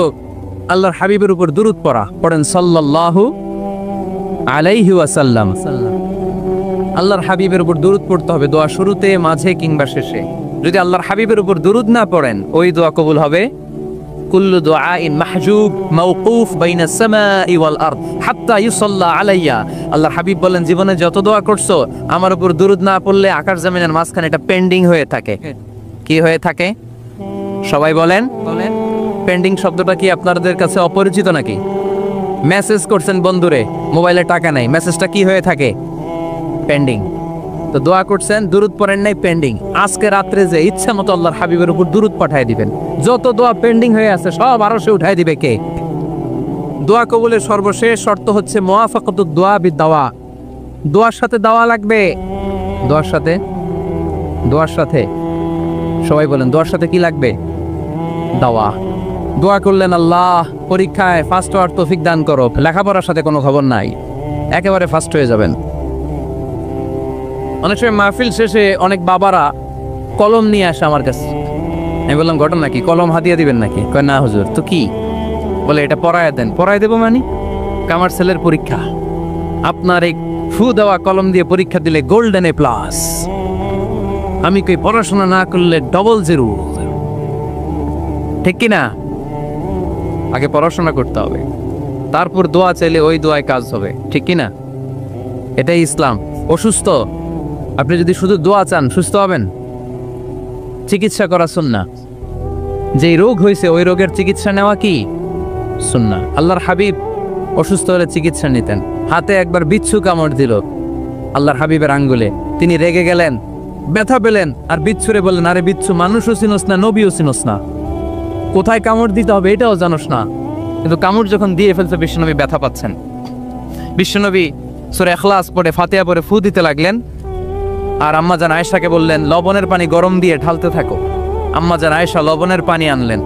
আল্লাহর হাবিবের উপর দুরূদ পড়া। পড়েন সাল্লাল্লাহু আলাইহি ওয়াসাল্লাম। আল্লাহর হাবিবের উপর দুরূদ পড়তে হবে দোয়া শুরুতে, মাঝে কিংবা শেষে। যদি আল্লাহর হাবিবের উপর দুরূদ না পড়েন, ওই দোয়া কবুল হবে কুল্লু দুআইন মাহজুব মাওকুফ বাইনা সামাই ওয়াল আরদ হাত্তা ইউসাল্লা আলাইয়া। আল্লাহর হাবিব বলেন, জীবনে যত দোয়া করছো আমার উপর দুরূদ না পড়লে আকাশ জমিনের মাঝখানে এটা পেন্ডিং হয়ে থাকে। কি হয়ে থাকে? সবাই বলেন। পেন্ডিং শব্দটা কি আপনাদের কাছে অপরিচিত নাকি? মেসেজ করছেন বন্ধুরে, মোবাইলে টাকা নাই, মেসেজটা কি হয়ে থাকে? পেন্ডিং। তো দোয়া করছেন, দুরূদ পড়েন নাই, পেন্ডিং। আজকে রাত্রে যে ইচ্ছা মতো আল্লাহর হাবিবের উপর দুরূদ পাঠিয়ে দিবেন, যত দোয়া পেন্ডিং হয়ে আছে সব আরশে উঠাই দিবে কে? দোয়া কবুলের সর্বশেষ শর্ত হচ্ছে মুওয়াফাকাতুদ দোয়া বিদ-দাওয়া। দোয়ার সাথে দাওয়া লাগবে। দোয়ার সাথে সবাই বলেন, দোয়ার সাথে কি লাগবে? দাওয়া। দোয়া করলেন, আল্লাহ পরীক্ষায় ফার্স্ট হওয়ার তৌফিক দান করো, লেখাপড়ার সাথে কোনো খবর নাই, একেবারে ফার্স্ট হয়ে যাবেন। অনেক সময় মাহফিল শেষে অনেক বাবারা কলম নিয়ে আসে আমার কাছে। আমি বললাম, ঘটনা কি? কলম হাতিয়ে দিবেন নাকি? কয় না হুজুর। তো কি? বলে, এটা পড়ায় দেন। পড়ায় দেবো মানে? আমার ছেলের পরীক্ষা, আপনার এই ফু দেওয়া কলম দিয়ে পরীক্ষা দিলে গোল্ডেন এ প্লাস। আমি কই, পড়াশোনা না করলে ডবল জিরো। ঠিক কিনা? আগে পড়াশোনা করতে হবে, তারপর দোয়া চাইলে ওই দোয়ায় কাজ হবে। ঠিক কিনা? এটাই ইসলাম। অসুস্থ, আপনি যদি শুধু দোয়া চান সুস্থ হবেন? চিকিৎসা করা সুন্নাহ। যেই রোগ হয়েছে ওই রোগের চিকিৎসা নেওয়া কি সুন্নাহ। আল্লাহর হাবিব অসুস্থ হলে চিকিৎসা নিতেন। হাতে একবার বিচ্ছু কামড় দিল আল্লাহর হাবিবের আঙ্গুলে, তিনি রেগে গেলেন, ব্যথা পেলেন, আর বিচ্ছুরে বললেন, আরে বিচ্ছু, মানুষও চিনোস না, নবীও চিনোস না, কোথায় কামড় দিতে হবে এটাও জানোস না। কিন্তু কামড় যখন দিয়ে ফেলছে, বিশ্বনবী ব্যথা পাচ্ছেন। বিশ্বনবী সূরা ইখলাস পড়ে, ফাতিহা পড়ে ফু দিতে লাগলেন। আর আম্মাজান আয়েশাকে বললেন, লবণের পানি গরম দিয়ে ঢালতে থাকো। আম্মাজান আয়েশা লবণের পানি আনলেন।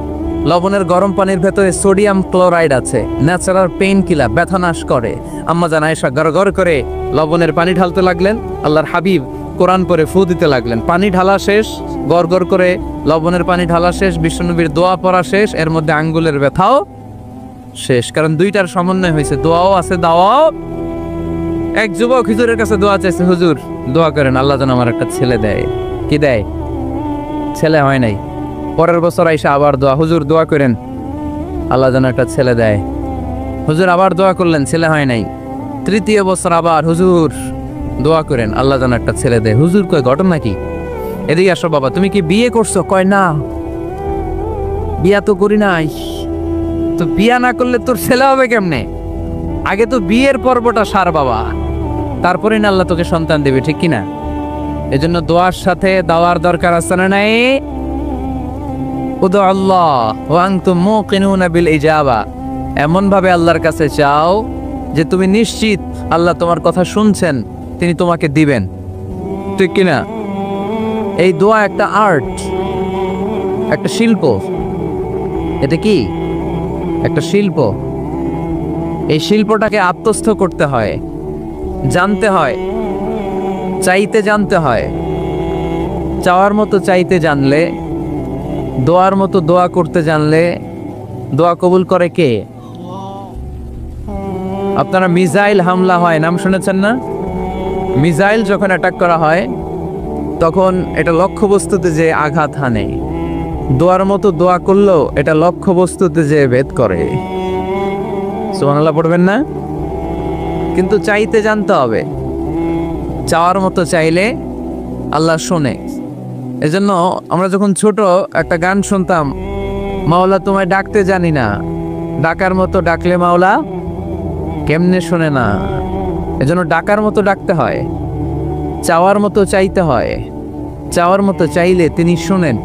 লবণের গরম পানির ভেতরে সোডিয়াম ক্লোরাইড আছে, ন্যাচারাল পেইন কিলার, ব্যথা নাশ করে। আম্মাজান আয়েশা গড়গড় করে লবণের পানি ঢালতে লাগলেন। আল্লাহর হাবিব কোরআন পড়ে ফু দিতে লাগলেন। পানি ঢালা শেষ, গড়গড় করে লবণের পানি ঢালা শেষ, বিশ্বনবীর দোয়া পড়া শেষ, এর মধ্যে আঙ্গুলের ব্যথাও শেষ। কারণ দুইটার সমন্বয় হয়েছে, দোয়াও আছে, দাওয়াও। এক যুবক হুজুরের কাছে দোয়া চাইছে, হুজুর দোয়া করেন আল্লাহ যেন আমার একটা ছেলে দেয়। কি দেয়? ছেলে হয় নাই। পরের বছর আইসা আবার দোয়া, হুজুর দোয়া করেন আল্লাহ যেন একটা ছেলে দেয়। হুজুর আবার দোয়া করলেন, ছেলে হয় নাই। তৃতীয় বছর আবার, হুজুর দোয়া করেন আল্লাহ যেন একটা ছেলে দেয়। হুজুর কয়, ঘটনা কি? এদিকে আসো বাবা, তুমি কি বিয়ে করছো? কয় না, বিয়া তো করি নাই। তো বিয়া না করলে তোর ছেলে হবে কেমনে? আগে তো বিয়ের পর্বটা সার বাবা, তারপরে না আল্লাহ তোকে সন্তান দেবে। ঠিক কিনা? এজন্য দোয়ার সাথে দাওয়ার দরকার আছে না নাই? উদু আল্লাহ ওয়া আনতুম মুকিনুনা বিল ইজাবা। এমন ভাবে আল্লাহর কাছে চাও যে তুমি নিশ্চিত আল্লাহ তোমার কথা শুনছেন, তিনি তোমাকে দিবেন। ঠিক কিনা? এই দোয়া একটা আর্ট, একটা শিল্প। এটা কি? একটা শিল্প। এই শিল্পটাকে আত্মস্থ করতে হয়, জানতে হয়, চাইতে জানতে হয়। চাওয়ার মতো চাইতে জানলে, দোয়ার মতো দোয়া করতে জানলে দোয়া কবুল করে কে? আপনারা মিসাইল হামলা হয়, নাম শুনেছেন না? মিসাইল যখন অ্যাটাক করা হয় তখন এটা লক্ষ্যবস্তুতে যে আঘাত হানে। দোয়ার মতো দোয়া করলেও এটা লক্ষ্যবস্তুতে যে ভেদ করে। সুবহানাল্লাহ পড়বেন না? কিন্তু চাইতে জানতে হবে। চাওয়ার মতো চাইলে আল্লাহ শোনে। এজন্য আমরা যখন ছোট একটা গান শুনতাম, মাওলা তোমায় ডাকতে জানি না, ডাকার মতো ডাকলে মাওলা কেমনে শোনে না। এজন্য ডাকার মতো ডাকতে হয়, চাওয়ার মতো চাইতে হয়। চাওয়ার মতো চাইলে তিনি শোনেন,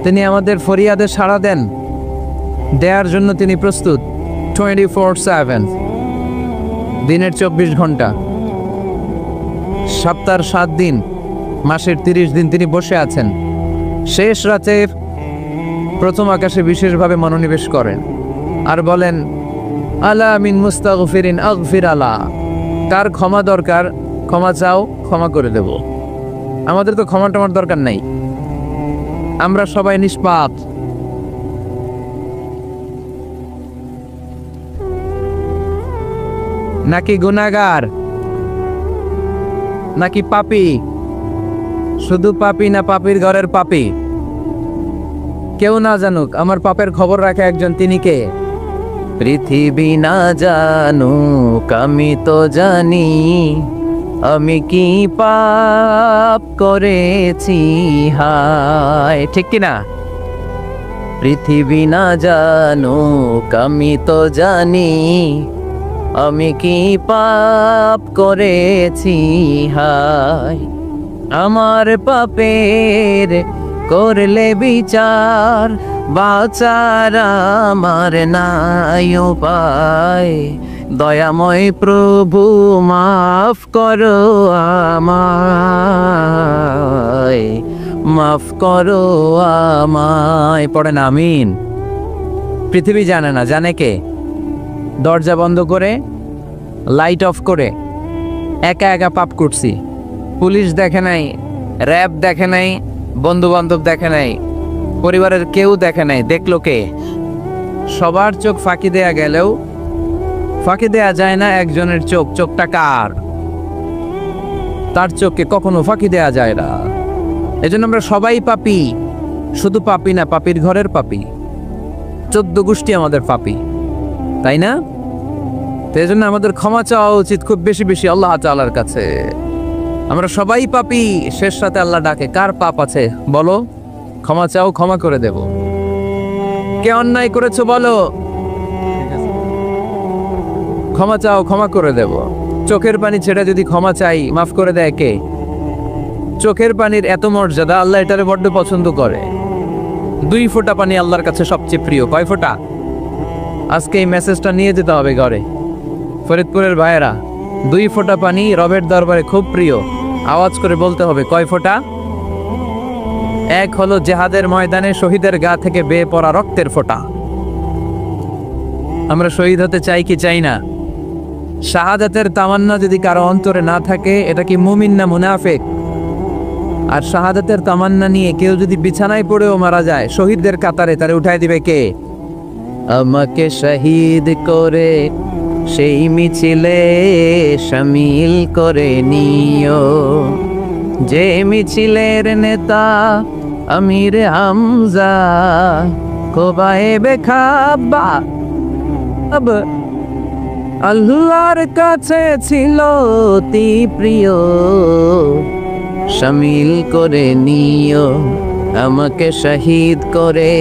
তিনি আমাদের ফরিয়াদে সাড়া দেন, দেওয়ার জন্য তিনি প্রস্তুত 24/7, দিনের 24 ঘন্টা, সপ্তাহের 7 দিন, মাসের 30 দিন তিনি বসে আছেন। শেষ রাতে প্রথম আকাশে বিশেষভাবে মনোনিবেশ করেন আর বলেন, আলা মিন মুস্তাগফিরিন আগফির আলা। কার ক্ষমা দরকার ক্ষমা চাও, ক্ষমা করে দেব। আমাদের তো ক্ষমা টমার দরকার নাই, আমরা সবাই নিষ্পাপ। নাকি গুনাহগার? নাকি পাপী? শুধু পাপী না পাপীর ঘরের পাপী? কেউ না জানুক, আমার পাপের খবর রাখে একজন, তিনি কে? পৃথিবী না জানুক আমি তো জানি, আমি কি পাপ করেছি হায়, ঠিক কিনা? পৃথিবী না জানুক আমি তো জানি, আমি কি পাপ করেছি হায়। আমার পাপের করলে বিচার, বাঁচার আমার নাই উপায়। দয়াময় প্রভু মাফ করো আমায়, মাফ করো আমায়। পড়েন আমিন। পৃথিবী জানে না, জানে কে? দরজা বন্ধ করে, লাইট অফ করে একা একা পাপ করছি। পুলিশ দেখে নাই, র্যাব দেখে নাই, বন্ধু বান্ধব দেখে নাই, পরিবারের কেউ দেখে নাই। দেখলো কে? সবার চোখ ফাঁকি দেয়া গেলেও ফাঁকি দেয়া যায় না একজনের চোখ। চোখটা কার? তার চোখকে কখনো ফাঁকি দেয়া যায় না। এজন্য আমরা সবাই পাপী। শুধু পাপী না, পাপীর ঘরের পাপী। 14 গোষ্ঠী আমাদের পাপী, তাই না? তো এজন্য আমাদের ক্ষমা চাওয়া উচিত খুব বেশি বেশি আল্লাহ তাআলার কাছে। আমরা সবাই পাপী। শেষ রাতে আল্লাহ ডাকে, কার পাপ আছে বলো, ক্ষমা চাও, ক্ষমা করে দেব। কে অন্যায় করেছো বলো, ক্ষমা চাও, ক্ষমা করে দেব। চোখের পানি ছেড়ে যদি ক্ষমা চাই, মাফ করে দেয় কে? চোখের পানির এত মর্যাদা, আল্লাহ এটারে বড্ড পছন্দ করে। 2 ফোঁটা পানি আল্লাহর কাছে সবচেয়ে প্রিয়। কয় ফোঁটা? আজকে এই মেসেজটা নিয়ে যেতে হবে ঘরে। ফরিদপুরের ভাইয়েরা, 2 ফোঁটা পানি রবের দরবারে খুব প্রিয়। আওয়াজ করে বলতে হবে, কয় ফোঁটা? এক হলো জেহাদের ময়দানে শহীদের গা থেকে বেয়ে পড়া রক্তের ফোঁটা। আমরা শহীদ হতে চাই কি চাই না? শাহাদাতের তামান্না যদি কারো অন্তরে না থাকে, এটা কি মুমিন না মুনাফিক? আর শাহাদাতের তামান্না নিয়ে কেউ যদি বিছানায় পড়েও মারা যায়, শহীদদের কাতারে তারে উঠাই দিবে কে? আমাকে শহীদ করে সেই মিছিলে শামিল করে নিও, যে মিছিলের নেতা আমির হামজা কোবায়েবে খাব্বাব আল্লাহর কাছে ছিল অতি প্রিয়। শামিল করে নিও, আমাকে শহীদ করে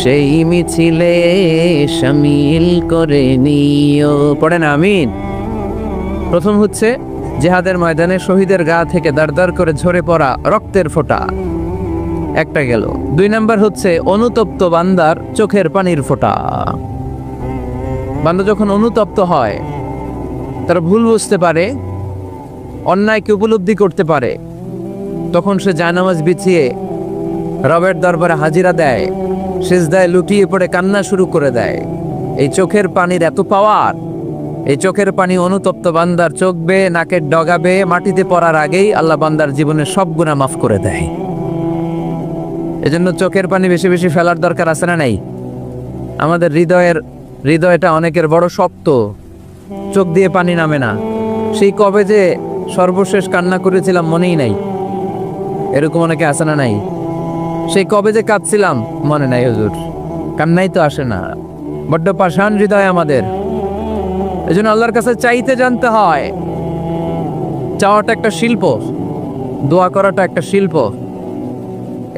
সেই মিছিলে শামিল করে নিও। পড়েন আমিন। প্রথম হচ্ছে জিহাদের ময়দানে শহীদের গা থেকে দাঁড় করে ঝরে পড়া রক্তের ফোঁটা, একটা গেল। 2 নাম্বার হচ্ছে অনুতপ্ত বান্দার চোখের পানির ফোঁটা। বান্দা যখন অনুতপ্ত হয়, তারা ভুল বুঝতে পারে, অন্যায়কে উপলব্ধি করতে পারে, তখন সে জায়নামাজ বিছিয়ে রবের দরবারে হাজিরা দেয়, সিজদায় লুটিয়ে পড়ে কান্না শুরু করে দেয়। এই চোখের পানির এত পাওয়ার। এই চোখের পানি অনুতপ্ত বান্দার চোখ বেয়ে, নাকের ডগা বেয়ে মাটিতে পড়ার আগেই আল্লাহ বান্দার জীবনের সব গুনাহ মাফ করে দেয়। এজন্য চোখের পানি বেশি বেশি ফেলার দরকার আছে না নাই? আমাদের হৃদয়টা অনেকের বড় শক্ত, চোখ দিয়ে পানি নামে না। সেই কবে যে সর্বশেষ কান্না করেছিলাম মনেই নাই, এরকম অনেকে আসে না নাই? সেই কবে যে কাঁদছিলাম মনে নাই হুজুর, কান্নাই তো আসে না। বড্ড পাষাণ হৃদয় আমাদের। এজন্য আল্লাহর কাছে চাইতে জানতে হয়। চাওয়াটা একটা শিল্প, দোয়া করাটা একটা শিল্প।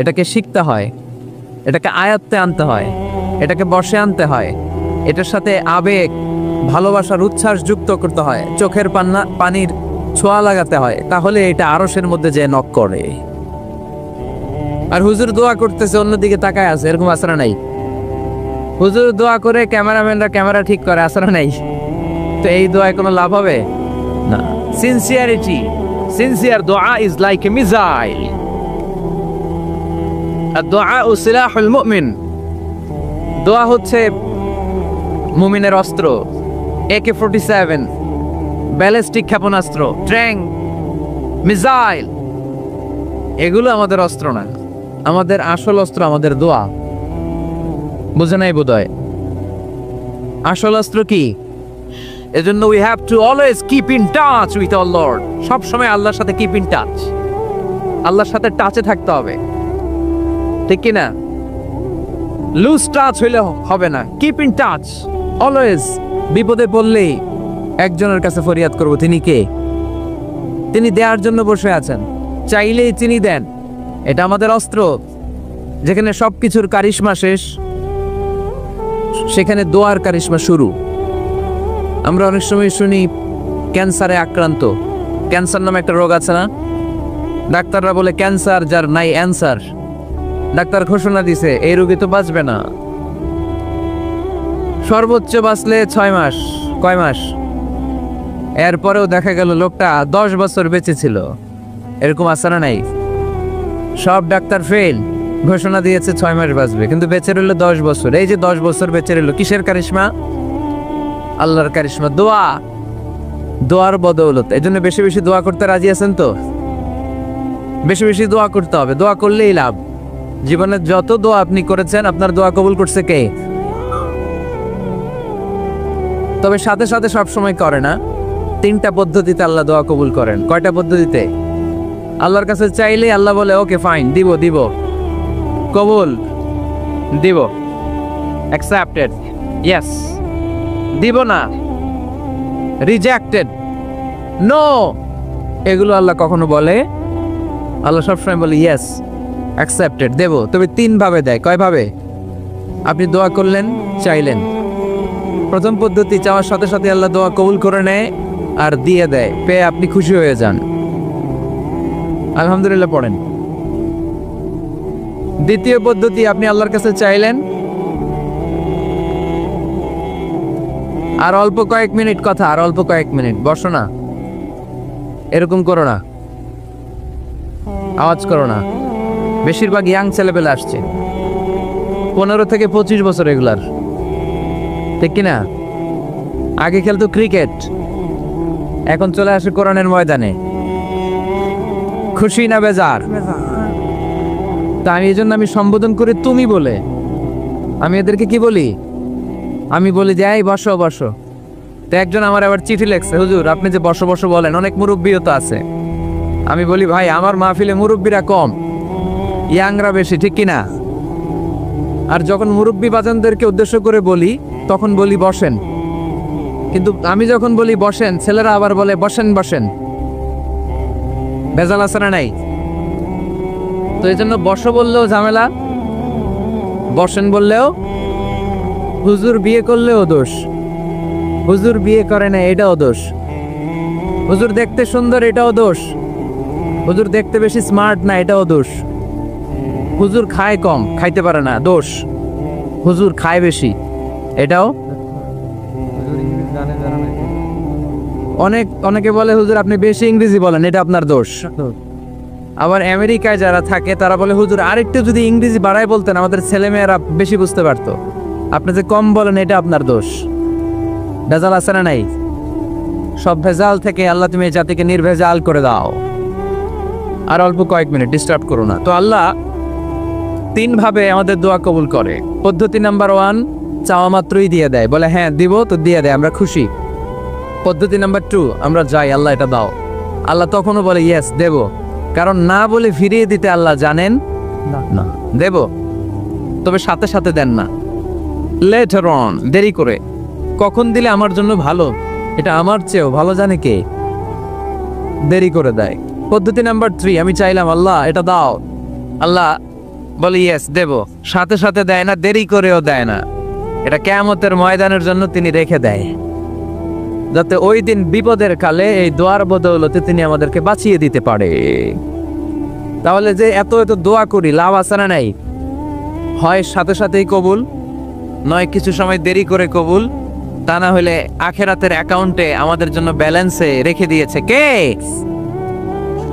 এটাকে শিখতে হয়, এটাকে আয়ত্তে আনতে হয়, এটাকে বশে আনতে হয়। এটার সাথে আবেগ, ভালোবাসার উচ্ছ্বাস যুক্ত করতে হয়, চোখের পানির ছোঁয়া লাগাতে হয়, তাহলে এটা আরশের মধ্যে যে নক করে। আর হুজুর দোয়া করতেছে, অন্যদিকে তাকায় আছে, এরকম আসরা নাই? হুজুর দোয়া করে ক্যামেরাম্যানরা ক্যামেরা ঠিক করে, আসরা নাই? তো এই দোয়ায় কোনো লাভ হবে না। সিনসিয়ার দোয়া ইজ লাইক এ মিসাইল। দোয়া ও সিলাহুল মুমিন। দোয়া হচ্ছে মুমিনের অস্ত্র। AK-47, ব্যালিস্টিক ক্ষেপণাস্ত্র, ট্যাঙ্ক, মিসাইল, এগুলো আমাদের অস্ত্র না। আমাদের আসল অস্ত্র আমাদের দোয়া। বুঝে নাই বোধহয়? আসল অস্ত্র কি? এজন্য we have to always keep in touch with our Lord. সব সময় আল্লাহর সাথে কিপ ইন টাচ, আল্লাহর সাথে টাচে থাকতে হবে, ঠিক কি না? লুজ টাচ হইলে হবে না, কিপ ইন টাচ অলওয়েজ। বিপদে পড়লেই একজনের কাছে ফরিয়াদ করব, তিনি কে? তিনি দেওয়ার জন্য বসে আছেন, চাইলেই তিনি দেন। এটা আমাদের অস্ত্র। যেখানে সবকিছুর কারিশমা শেষ, সেখানে দোয়ার কারিশমা শুরু। আমরা অনেক সময় শুনি ক্যান্সারে আক্রান্ত, ক্যান্সার নামে একটা রোগ আছে না? ডাক্তাররা বলে ক্যান্সার যার নাই অ্যান্সার। ডাক্তার ঘোষণা দিছে এই রোগী তো বাঁচবে না, সর্বোচ্চ বাঁচলে 6 মাস। কয় মাস? এরপরেও দেখা গেল লোকটা 10 বছর বেঁচে ছিল। এরকম আছে না নাই? সব ডাক্তার ফেল, ঘোষণা দিয়েছে 6 মাস বাঁচবে, কিন্তু বেঁচে রইল 10 বছর। এই যে 10 বছর বেঁচে রইল, কিসের কারিশমা? আল্লাহর কারিশমা, দোয়া, দোয়ার বদৌলত। এই জন্য বেশি বেশি দোয়া করতে রাজি আছেন তো? বেশি বেশি দোয়া করতে হবে, দোয়া করলেই লাভ। জীবনে যত দোয়া আপনি করেছেন, আপনার দোয়া কবুল করছে কে? তবে সাথে সাথে সব সময় করে না। 3টা পদ্ধতিতে আল্লাহ দোয়া কবুল করেন। কয়টা পদ্ধতিতে? আল্লাহর কাছে চাইলে আল্লাহ বলে ওকে ফাইন, দিব দিব, কবুল দিব, অ্যাকসেপ্টেড, ইয়েস। দিব না, রিজেক্টেড, নো, এগুলো আল্লাহ কখনো বলে? আল্লাহ সবসময় বলে ইয়েস, অ্যাকসেপ্টেড, দেব। তবে 3 ভাবে দেয়। কয় ভাবে? আপনি দোয়া করলেন, চাইলেন। প্রথম পদ্ধতি, চাওয়ার সাথে সাথে আল্লাহ দোয়া কবুল করে নেয় আর দিয়ে দেয়, পেয়ে আপনি খুশি হয়ে যান, আলহামদুলিল্লাহ পড়েন। দ্বিতীয় পদ্ধতি, আপনি আল্লাহর কাছে চাইলেন, আর অল্প কয়েক মিনিট কথা, আর অল্প কয়েক মিনিট, বসো না, এরকম করো না, আওয়াজ করো না। বেশিরভাগ ইয়াং ছেলেপেলে আসছে, 15 থেকে 25 বছর, এগুলার, ঠিক কিনা? আগে খেলতো ক্রিকেট, এখন চলে আসে কোরআনের ময়দানে। খুশি না বেজার? তা আমি এই জন্য আমি সম্বোধন করি তুমি বলে। আমি এদেরকে কি বলি? আমি বলি যে এই বসো বসো। তো একজন আমার আবার চিঠি লেখছে, হুজুর আপনি যে বসো বসো বলেন, অনেক মুরব্বিও তো আছে। আমি বলি ভাই, আমার মাহফিলে মুরব্বিরা কম, ইয়াংরা বেশি, ঠিক কিনা? আর যখন মুরব্বি বাজানদেরকে উদ্দেশ্য করে বলি, তখন বলি বসেন। কিন্তু আমি যখন বলি বসেন, ছেলেরা আবার বলে বসেন বসেন। ভেজাল আছে না নাই? তো এই জন্য বসো বললেও ঝামেলা, বসেন বললেও। হুজুর বিয়ে করলেও দোষ, হুজুর বিয়ে করে না এটাও দোষ, হুজুর দেখতে সুন্দর এটাও দোষ, হুজুর দেখতে বেশি স্মার্ট না এটাও দোষ, হুজুর খায় কম, খাইতে পারে না, দোষ, হুজুর খায় বেশি, এটাও। অনেকে বলে হুজুর আপনি বেশি ইংরেজি বলেন, এটা আপনার দোষ। আবার আমেরিকায় যারা থাকে তারা বলে হুজুর আরেকটু যদি ইংরেজি বাড়ায় বলতেন আমাদের ছেলেমেয়েরা বেশি বুঝতে পারতো, আপনি যে কম বলেন এটা আপনার দোষ। ভেজাল আছে না নাই? সব ভেজাল থেকে আল্লাহ তুমি এই জাতিকে নির্ভেজাল করে দাও। আর অল্প কয়েক মিনিট, ডিস্টার্ব করো না। তো আল্লাহ 3 ভাবে আমাদের দোয়া কবুল করে। পদ্ধতি নাম্বার 1, চাওয়া মাত্রই দিয়ে দেয়, বলে হ্যাঁ দিব, তো দিয়ে দেয়, আমরা খুশি। পদ্ধতি নাম্বার 2, আমরা যাই, আল্লাহ এটা দাও, আল্লাহ তখনও বলে ইয়েস দেব, কারণ না বলে ফিরিয়ে দিতে আল্লাহ জানেন না, দেব, তবে সাথে সাথে দেন না, লেটার অন, দেরি করে। কখন দিলে আমার জন্য ভালো, এটা আমার চেয়েও ভালো জানে কে, দেরি করে দেয়। পদ্ধতি নাম্বার 3, আমি চাইলাম আল্লাহ এটা দাও, আল্লাহ বলে ইয়েস দেব, সাথে সাথে দেয় না, দেরি করেও দেয় না। এটা কিয়ামতের ময়দানের জন্য তিনি রেখে দেয়, যাতে ওই দিন বিপদের কালে এই দোয়ার বদৌলতে তিনি আমাদেরকে বাঁচিয়ে দিতে পারে। তাহলে যে এত এত দোয়া করি, লাভ আছে না নাই? হয় সাথে সাথেই কবুল, নয় কিছু সময় দেরি করে কবুল, তা না হলে আখেরাতের অ্যাকাউন্টে আমাদের জন্য ব্যালেন্সে রেখে দিয়েছে কে?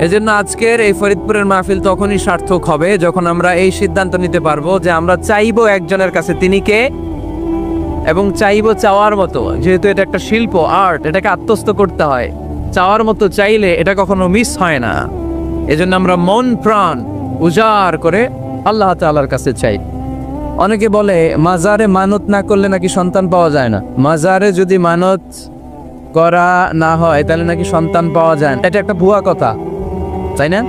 এজন্য আজকের এই ফরিদপুরের মাহফিল তখনই সার্থক হবে যখন আমরা এই সিদ্ধান্ত নিতে পারবো যে আমরা চাইবো একজনের কাছে, তিনি কে, এবং চাইবো চাওয়ার মতো। যেহেতু এটা একটা শিল্প, আর্ট, এটাকে আত্মস্থ করতে হয়। চাওয়ার মতো চাইলে এটা কখনো মিস হয় না। এজন্য আমরা মন প্রাণ উজাড় করে আল্লাহ তাআলার কাছে চাই। অনেকে বলে মাজারে মানত না করলে নাকি সন্তান পাওয়া যায় না। মাজারে যদি মানত করা না হয় তাহলে নাকি সন্তান পাওয়া যায় না। এটা একটা ভুয়া কথা, তাই না?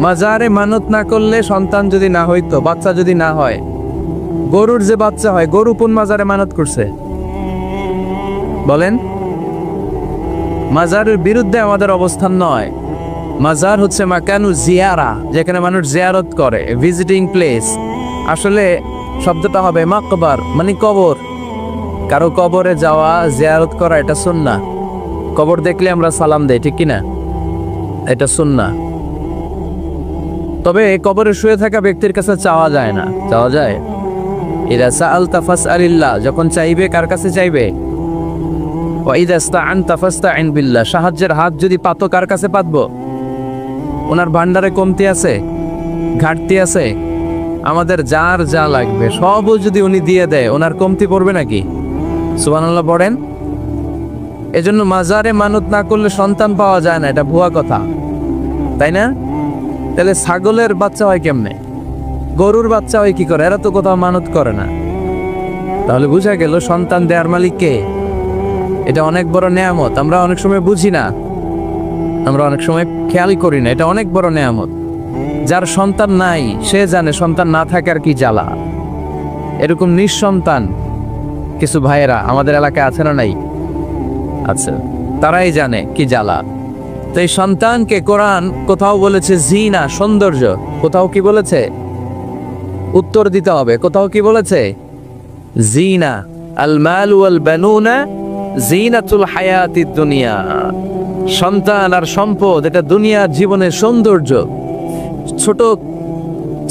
মাজারে মানত না করলে সন্তান যদি না হইতো, বাচ্চা যদি না হয়, গরুর যে বাচ্চা হয়, গরু কোন মাজারে মানত করছে বলেন? মাজারের বিরুদ্ধে আমাদের অবস্থান নয়। মাজার হচ্ছে মাকানু জিয়ারা, যেখানে মানুষ জিয়ারত করে, ভিজিটিং প্লেস। আসলে শব্দটা হবে মাকবার, মানে কবর। কারো কবরে যাওয়া, জিয়ারত করা, এটা সুন্নাহ। কবর দেখলে আমরা সালাম দেই, ঠিক কিনা? এটা সুন্নাহ। তবে কবরে শুয়ে থাকা ব্যক্তির কাছে চাওয়া যায় না। চাওয়া যায়? ইদা সাআলতা ফাসআলিল্লাহ, যখন চাইবে কার কাছে চাইবে? ওয়া ইদা ইসতাআনতা ফাসতাইন বিল্লাহ, সাহায্যের হাত যদি পাতো কার কাছে পাতবো? ওনার ভান্ডারে কমতি আছে, ঘাটতি আছে, আমাদের যার যা লাগবে সবও যদি উনি দিয়ে দেয়, ওনার কমতি পড়বে নাকি? সুবহানাল্লাহ পড়েন। এজন্য মাজারে মানত না করলে সন্তান পাওয়া যায় না, এটা ভুয়া কথা, তাই না? তাহলে ছাগলের বাচ্চা হয় কেমনে, গরুর বাচ্চা হয় কি করে? এরা তো কোথাও মানত করে না। তাহলে বুঝা গেল সন্তান দেয়ার মালিক কে। এটা অনেক বড় নেয়ামত, আমরা অনেক সময় বুঝি না, আমরা অনেক সময় খেয়ালই করি না। এটা অনেক বড় নেয়ামত। যার সন্তান নাই সে জানে সন্তান না থাকার কি জ্বালা। এরকম নিঃসন্তান কিছু ভাইয়েরা আমাদের এলাকায় আছে না নাই? আচ্ছা, তারাই জানে কি জ্বালা। তো এই সন্তানকে কোরআন কোথাও বলেছে জিনা, সৌন্দর্য, কোথাও কি বলেছে? উত্তর দিতে হবে। কোথাও কি বলেছে? জিনা, আল মাল ওয়াল বানুনা জিনাতুল হায়াতিদ দুনিয়া। সন্তান আর সম্পদ এটা দুনিয়ার জীবনের সৌন্দর্য। ছোট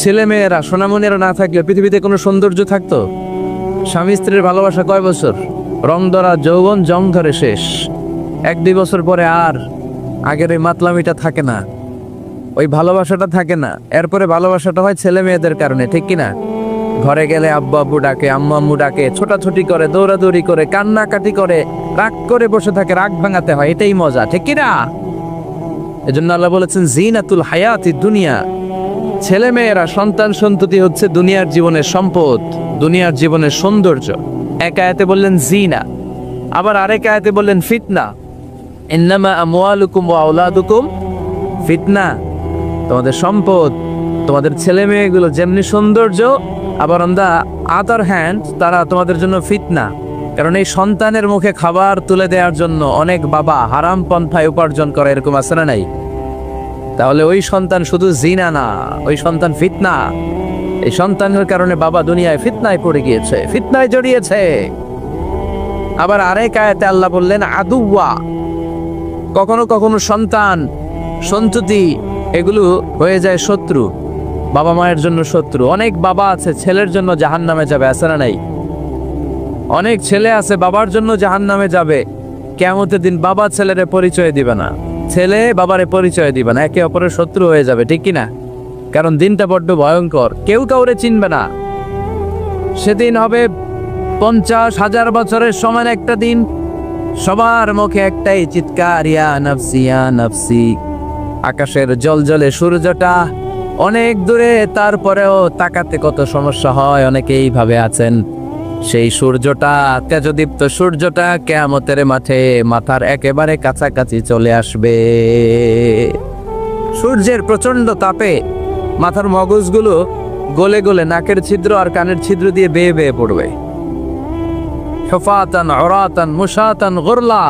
ছেলে মেয়েরা, সোনামণিরা না থাকলে পৃথিবীতে কোনো সৌন্দর্য থাকতো? স্বামী স্ত্রীর ভালোবাসা কয় বছর? রং ধরা যৌবন, জং ধরে শেষ। 1-2 বছর পরে আর আগের ওই মাতলামিটা থাকে না, ওই ভালোবাসাটা থাকে না। এরপরে ভালোবাসাটা হয় ছেলে মেয়েদের কারণে, ঠিক কিনা? ঘরে গেলে আব্বু আব্বু ডাকে, আম্মু আম্মু ডাকে, ছোটাছুটি করে, দৌড়াদৌড়ি করে, কান্নাকাটি করে, রাগ করে বসে থাকে, রাগ ভাঙাতে হয়, এটাই মজা, ঠিক কিনা? এজন্য আল্লাহ বলেছেন জিনাতুল হায়াতিদ দুনিয়া। ছেলে মেয়েরা, সন্তান সন্ততি হচ্ছে দুনিয়ার জীবনের সম্পদ, দুনিয়ার জীবনের সৌন্দর্য। এক আয়াতে বললেন জিনা, আবার আরেক আয়াতে বললেন ফিতনা। ইন্নামা আমওয়ালুকুম ওয়া আওলাদুকুম ফিতনা। তোমাদের সম্পদ, তোমাদের ছেলে মেয়েগুলো যেমনি সৌন্দর্য, আবার অন দা আদার হ্যান্ড তারা তোমাদের জন্য ফিতনা। কারণ এই সন্তানের মুখে খাবার তুলে দেওয়ার জন্য অনেক বাবা হারাম পন্থায় উপার্জন করে, এরকম আছে না নাই? তাহলে ওই সন্তান শুধু জিনা না, ওই সন্তান ফিতনা। এই সন্তানের কারণে বাবা দুনিয়ায় ফিতনায় পড়ে গিয়েছে, ফিতনায় জড়িয়েছে। আবার আরেক আয়াতে আল্লাহ বললেন আদুওয়া। কখনো কখনো সন্তান সন্ততি এগুলো হয়ে যায় শত্রু, বাবা মায়ের জন্য শত্রু। অনেক বাবা আছে ছেলের জন্য জাহান্নামে যাবে, আছে না নাই? অনেক ছেলে আছে বাবার জন্য জাহান্নামে যাবে। কিয়ামতের দিন বাবা ছেলেরে পরিচয় দিবে না, ছেলে বাবারে পরিচয় দিবে না, একে অপরের শত্রু হয়ে যাবে, ঠিক কিনা? কারণ দিনটা বড্ড ভয়ঙ্কর, কেউ কাউরে চিনবে না। সেদিন হবে 50,000 বছরের সমান একটা দিন। সবার মুখে একটাই চিৎকার, ইয়া নাফসি ইয়া নাফসি। আকাশের জলজলে সূর্যটা অনেক দূরে, তারপরেও তাকাতে কত সমস্যা হয়। অনেকে এইভাবে আছেন, সেই সূর্যটা, তেজদীপ্ত সূর্যটা কিয়ামতের মাঠে মাথার একেবারে কাছাকাছি চলে আসবে। সূর্যের প্রচন্ড তাপে মাথার মগজগুলো গলে গলে নাকের ছিদ্র আর কানের ছিদ্র দিয়ে বেয়ে বেয়ে পড়বে। হুফাতান উরাতান মুশাতান গুরলা।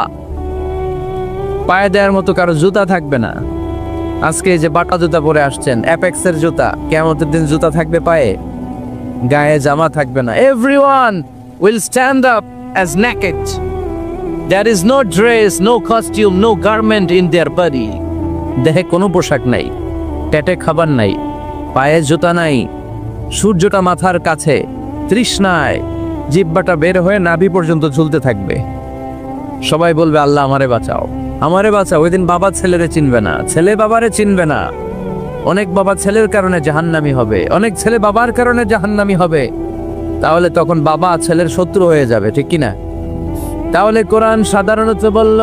পায়ে দেওয়ার মতো কারো জুতা থাকবে না। আজকে যে বাটা জুতা পরে আসছেন, অ্যাপেক্সের জুতা, কিয়ামতের দিন জুতা থাকবে পায়ে, গায়ে জামা থাকবে না। Everyone will stand up as naked. There is no dress, no costume, no garment in their body. দেহে কোনো পোশাক নাই, পেটে খাবার নাই, পায়ে জুতা নাই, সূর্যটা মাথার কাছে, তৃষ্ণায় জিহ্বাটা বের হয়ে নাভি পর্যন্ত ঝুলতে থাকবে। সবাই বলবে আল্লাহ আমারে বাঁচাও, আমারে বাঁচাও। ওই দিন বাবা ছেলেরে চিনবে না, ছেলে বাবারে চিনবে না। অনেক বাবা ছেলের কারণে জাহান্নামী হবে, অনেক ছেলে বাবার কারণে জাহান্নামী হবে। তাহলে তখন বাবা ছেলের শত্রু হয়ে যাবে, ঠিক কিনা? তাহলে কোরআন সাধারণত বলল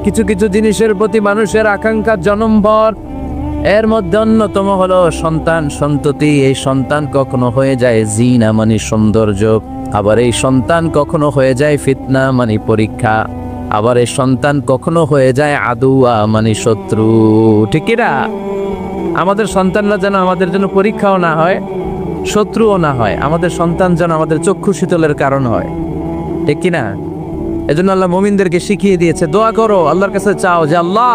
কিছু কিছু জিনিসের প্রতি মানুষের আকাঙ্ক্ষা জনমভর, এর মধ্যে অন্যতম হলো সন্তান সন্ততি। এই সন্তান কখনো হয়ে যায় জিনা মানে সৌন্দর্য, আবার এই সন্তান কখনো হয়ে যায় ফিতনা মানে পরীক্ষা, আবার এই সন্তান কখনো হয়ে যায় আদুয়া মানে শত্রু। ঠিক না? আমাদের সন্তানরা যেন আমাদের জন্য পরীক্ষাও না হয়, শত্রুও না হয়। আমাদের সন্তান যেন আমাদের চক্ষু শীতলের কারণ হয়। ঠিক কিনা? এজন্য আল্লাহ মুমিনদেরকে শিখিয়ে দিয়েছে, দোয়া করো, আল্লাহর কাছে চাও যে আল্লাহ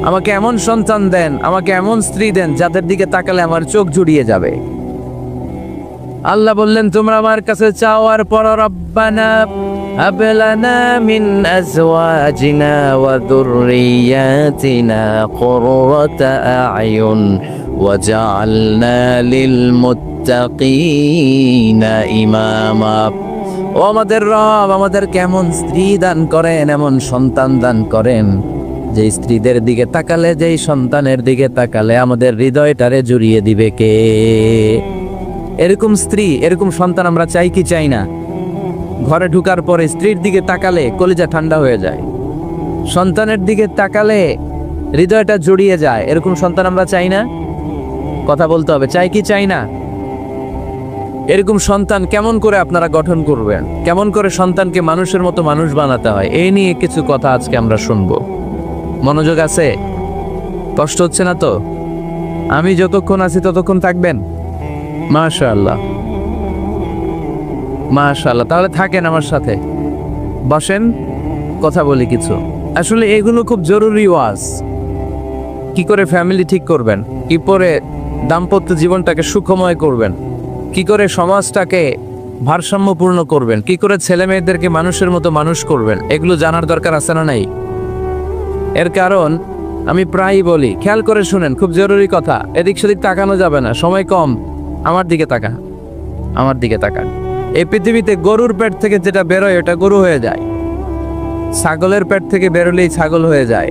আমাকে এমন সন্তান দেন, আমাকে এমন স্ত্রী দেন যাদের দিকে তাকালে আমার চোখ জুড়িয়ে যাবে। আল্লাহ বললেন তোমরা আমার কাছে চাও আর পর রব্বানা হাব লানা মিন আজওয়াজিনা ওয়া যুররিয়াতিনা কুররাতা আ'য়ুন ওয়াজআলনা লিল মুত্তাকিনা ইমামা। ও আমাদের রব, আমাদের কেমন স্ত্রী দান করেন, এমন সন্তান দান করেন যে স্ত্রীদের দিকে তাকালে, যেই সন্তানের দিকে তাকালে আমাদের হৃদয়টারে জুড়িয়ে দিবে কে। এরকম স্ত্রী, এরকম সন্তান আমরা চাই কি চাই না? ঘরে ঢুকার পরে স্ত্রীর দিকে তাকালে কলিজা ঠান্ডা হয়ে যায়, সন্তানের দিকে তাকালে হৃদয়টা জড়িয়ে যায়। এরকম সন্তান আমরা চাই না? কথা বলতে হবে, চাই কি চাই না? এরকম সন্তান কেমন করে আপনারা গঠন করবেন, কেমন করে সন্তানকে মানুষের মতো মানুষ বানাতে হয়, এই নিয়ে কিছু কথা আজকে আমরা শুনবো। মনোযোগ আছে? কষ্ট হচ্ছে না তো? আমি যতক্ষণ আছি ততক্ষণ থাকবেন? মাশাআল্লাহ, মাশাআল্লাহ। তাহলে থাকেন আমার সাথে, বসেন, কথা বলি কিছু। আসলে এগুলো খুব জরুরি ওয়াজ। কি করে ফ্যামিলি ঠিক করবেন, কি করে দাম্পত্য জীবনটাকে সুখময় করবেন, কি করে সমাজটাকে ভারসাম্যপূর্ণ করবেন, কি করে ছেলে মেয়েদেরকে মানুষের মতো মানুষ করবেন, এগুলো জানার দরকার আছে না নাই? এর কারণ আমি প্রায়ই বলি, খেয়াল করে শুনেন, খুব জরুরি কথা, এদিক সেদিক তাকানো যাবে না, সময় কম। আমার দিকে তাকান, আমার দিকে তাকান। এই পৃথিবীতে গরুর পেট থেকে যেটা বেরোয় ওটা গরু হয়ে যায়, ছাগলের পেট থেকে বেরোলেই ছাগল হয়ে যায়,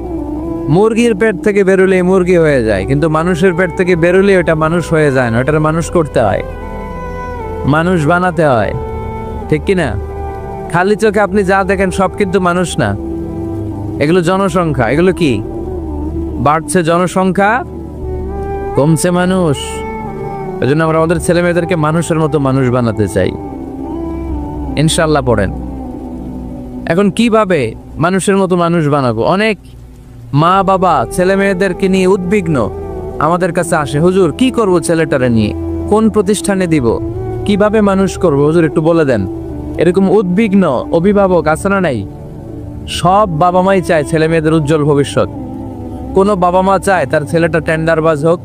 মুরগির পেট থেকে বেরোলেই মুরগি হয়ে যায়, কিন্তু মানুষের পেট থেকে বেরোলেই ওটা মানুষ হয়ে যায় না, ওটার মানুষ করতে হয়, মানুষ বানাতে হয়। ঠিক কিনা? খালি চোখে আপনি যা দেখেন সব কিন্তু মানুষ না, এগুলো জনসংখ্যা। এগুলো কি? বাড়ছে জনসংখ্যা, কমছে মানুষ। এই জন্য আমরা আমাদের ছেলে মেয়েদেরকে মানুষের মতো মানুষ বানাতে চাই, ইনশাল্লাহ। পড়েন। এখন কিভাবে মানুষের মতো মানুষ বানাবো? অনেক মা বাবা ছেলে মেয়েদেরকে নিয়ে উদ্বিগ্ন, আমাদের কাছে আসে, হুজুর কি করব ছেলেটারে নিয়ে, কোন প্রতিষ্ঠানে দিব, কিভাবে মানুষ করব হুজুর একটু বলে দেন। এরকম উদ্বিগ্ন অভিভাবক আছে না নাই? সব বাবা মাই চায় ছেলে মেয়েদের উজ্জ্বল ভবিষ্যৎ। কোন বাবা মা চায় তার ছেলেটা টেন্ডারবাজ হোক?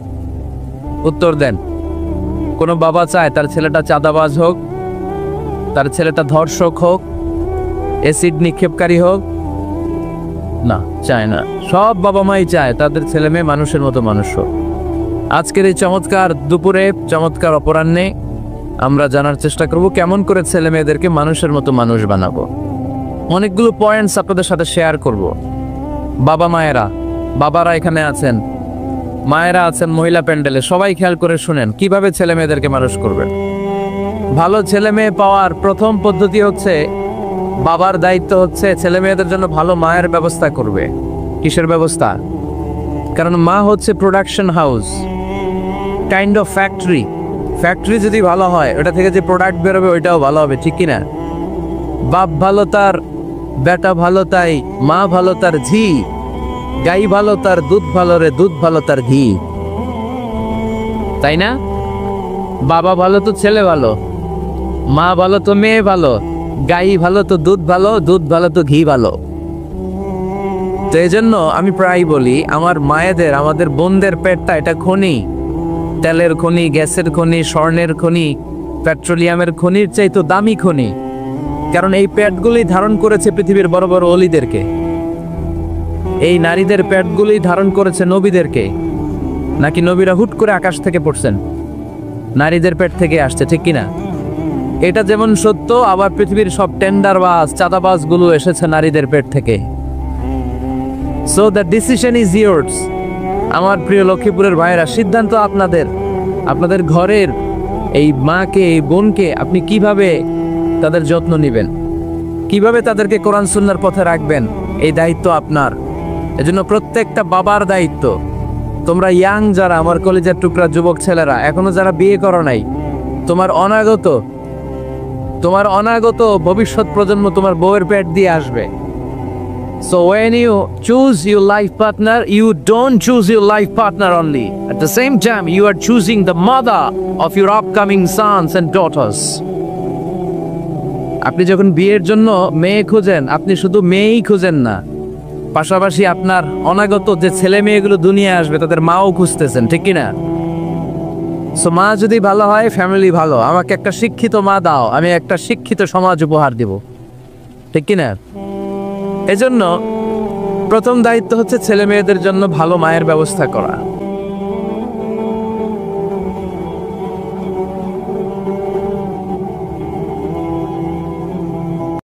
উত্তর দেন। কোন বাবা চায় তার ছেলেটা চাঁদাবাজ হোক, তার ছেলেটা ধর্ষক হোক, অ্যাসিড নিক্ষেপকারী হোক? না, চায় না। সব বাবা মাই চায় তাদের ছেলে মেয়ে মানুষের মতো মানুষ হোক। আজকের এই চমৎকার দুপুরে, চমৎকার অপরাহ্নে আমরা জানার চেষ্টা করব কেমন করে ছেলে মেয়েদেরকে মানুষের মতো মানুষ বানাবো। অনেকগুলো পয়েন্টস আপনাদের সাথে শেয়ার করব। বাবা মায়েরা, বাবারা এখানে আছেন, মায়েরা আছেন মহিলা প্যান্ডেলে, সবাই খেয়াল করে শুনেন কিভাবে ছেলে মেয়েদেরকে মানুষ করবেন। ভালো ছেলে মেয়ে পাওয়ার প্রথম পদ্ধতি হচ্ছে, বাবার দায়িত্ব হচ্ছে ছেলে মেয়েদের জন্য ভালো মায়ের ব্যবস্থা করবে। কিসের ব্যবস্থা? কারণ মা হচ্ছে production house, kind of factory. Factory যদি ভালো হয়, ওটা থেকে যে প্রোডাক্ট বেরোবে ওইটাও ভালো হবে। ঠিক কিনা? বাপ ভালো তার বেটা ভালো, তাই মা ভালো তার ঝি, গাই ভালো তার দুধ ভালো রে, দুধ ভালো তার ঘি। তাই না? বাবা ভালো তো ছেলে ভালো, মা ভালো তো মেয়ে ভালো, গাই ভালো তো দুধ ভালো, দুধ ভালো তো ঘি ভালো। তো এই জন্য আমি প্রায় বলি, আমার মায়েদের, আমাদের বোনদের পেটটা এটা খনি, তেলের খনি, গ্যাসের খনি, স্বর্ণের খনি, পেট্রোলিয়ামের খনির চাইতো দামি খনি। কারণ এই পেটগুলি ধারণ করেছে পৃথিবীর বড় বড় অলিদেরকে, এই নারীদের পেটগুলি ধারণ করেছে নবীদেরকে। নাকি নবীরা হুট করে আকাশ থেকে পড়ছেন? নারীদের পেট থেকে আসছে। ঠিক কিনা? এটা যেমন সত্য, আবার পৃথিবীর সব টেন্ডারবাজ, চাঁদাবাজ গুলো এসেছে নারীদের পেট থেকে। So the decision is yours. আমার প্রিয় লক্ষ্মীপুরের ভাইয়েরা, সিদ্ধান্ত আপনাদের। আপনাদের ঘরের এই মাকে, এই বোনকে আপনি কিভাবে তাদের যত্ন নেবেন, কিভাবে তাদেরকে কোরআন সুন্নাহর পথে রাখবেন, এই দায়িত্ব আপনার। এজন্য প্রত্যেকটা বাবার দায়িত্ব তোমরা ইয়াং যারা, আমার কলেজের টুকরা যুবক ছেলেরা, এখনো যারা বিয়ে করো নাই, তোমার অনাগত ভবিষ্যৎ প্রজন্ম তোমার বউয়ের পেট দিয়ে আসবে। So when you choose your life partner, you don't choose your life partner only. At the same time, you are choosing the mother of your upcoming sons and daughters. আপনি যখন বিয়ের জন্য মেয়ে খুঁজেন, আপনি শুধু মেয়েই খুঁজেন না, পাশাপাশি আপনার অনাগত যে ছেলে মেয়েগুলো দুনিয়ায় আসবে তাদের মাও খুঁজতেছেন, ঠিক কিনা? সো মা যদি ভালো হয়, ফ্যামিলি ভালো। আমাকে একটা শিক্ষিত মা দাও, আমি একটা শিক্ষিত সমাজ উপহার দিব, ঠিক কিনা? এজন্য প্রথম দায়িত্ব হচ্ছে ছেলে মেয়েদের জন্য ভালো মায়ের ব্যবস্থা করা।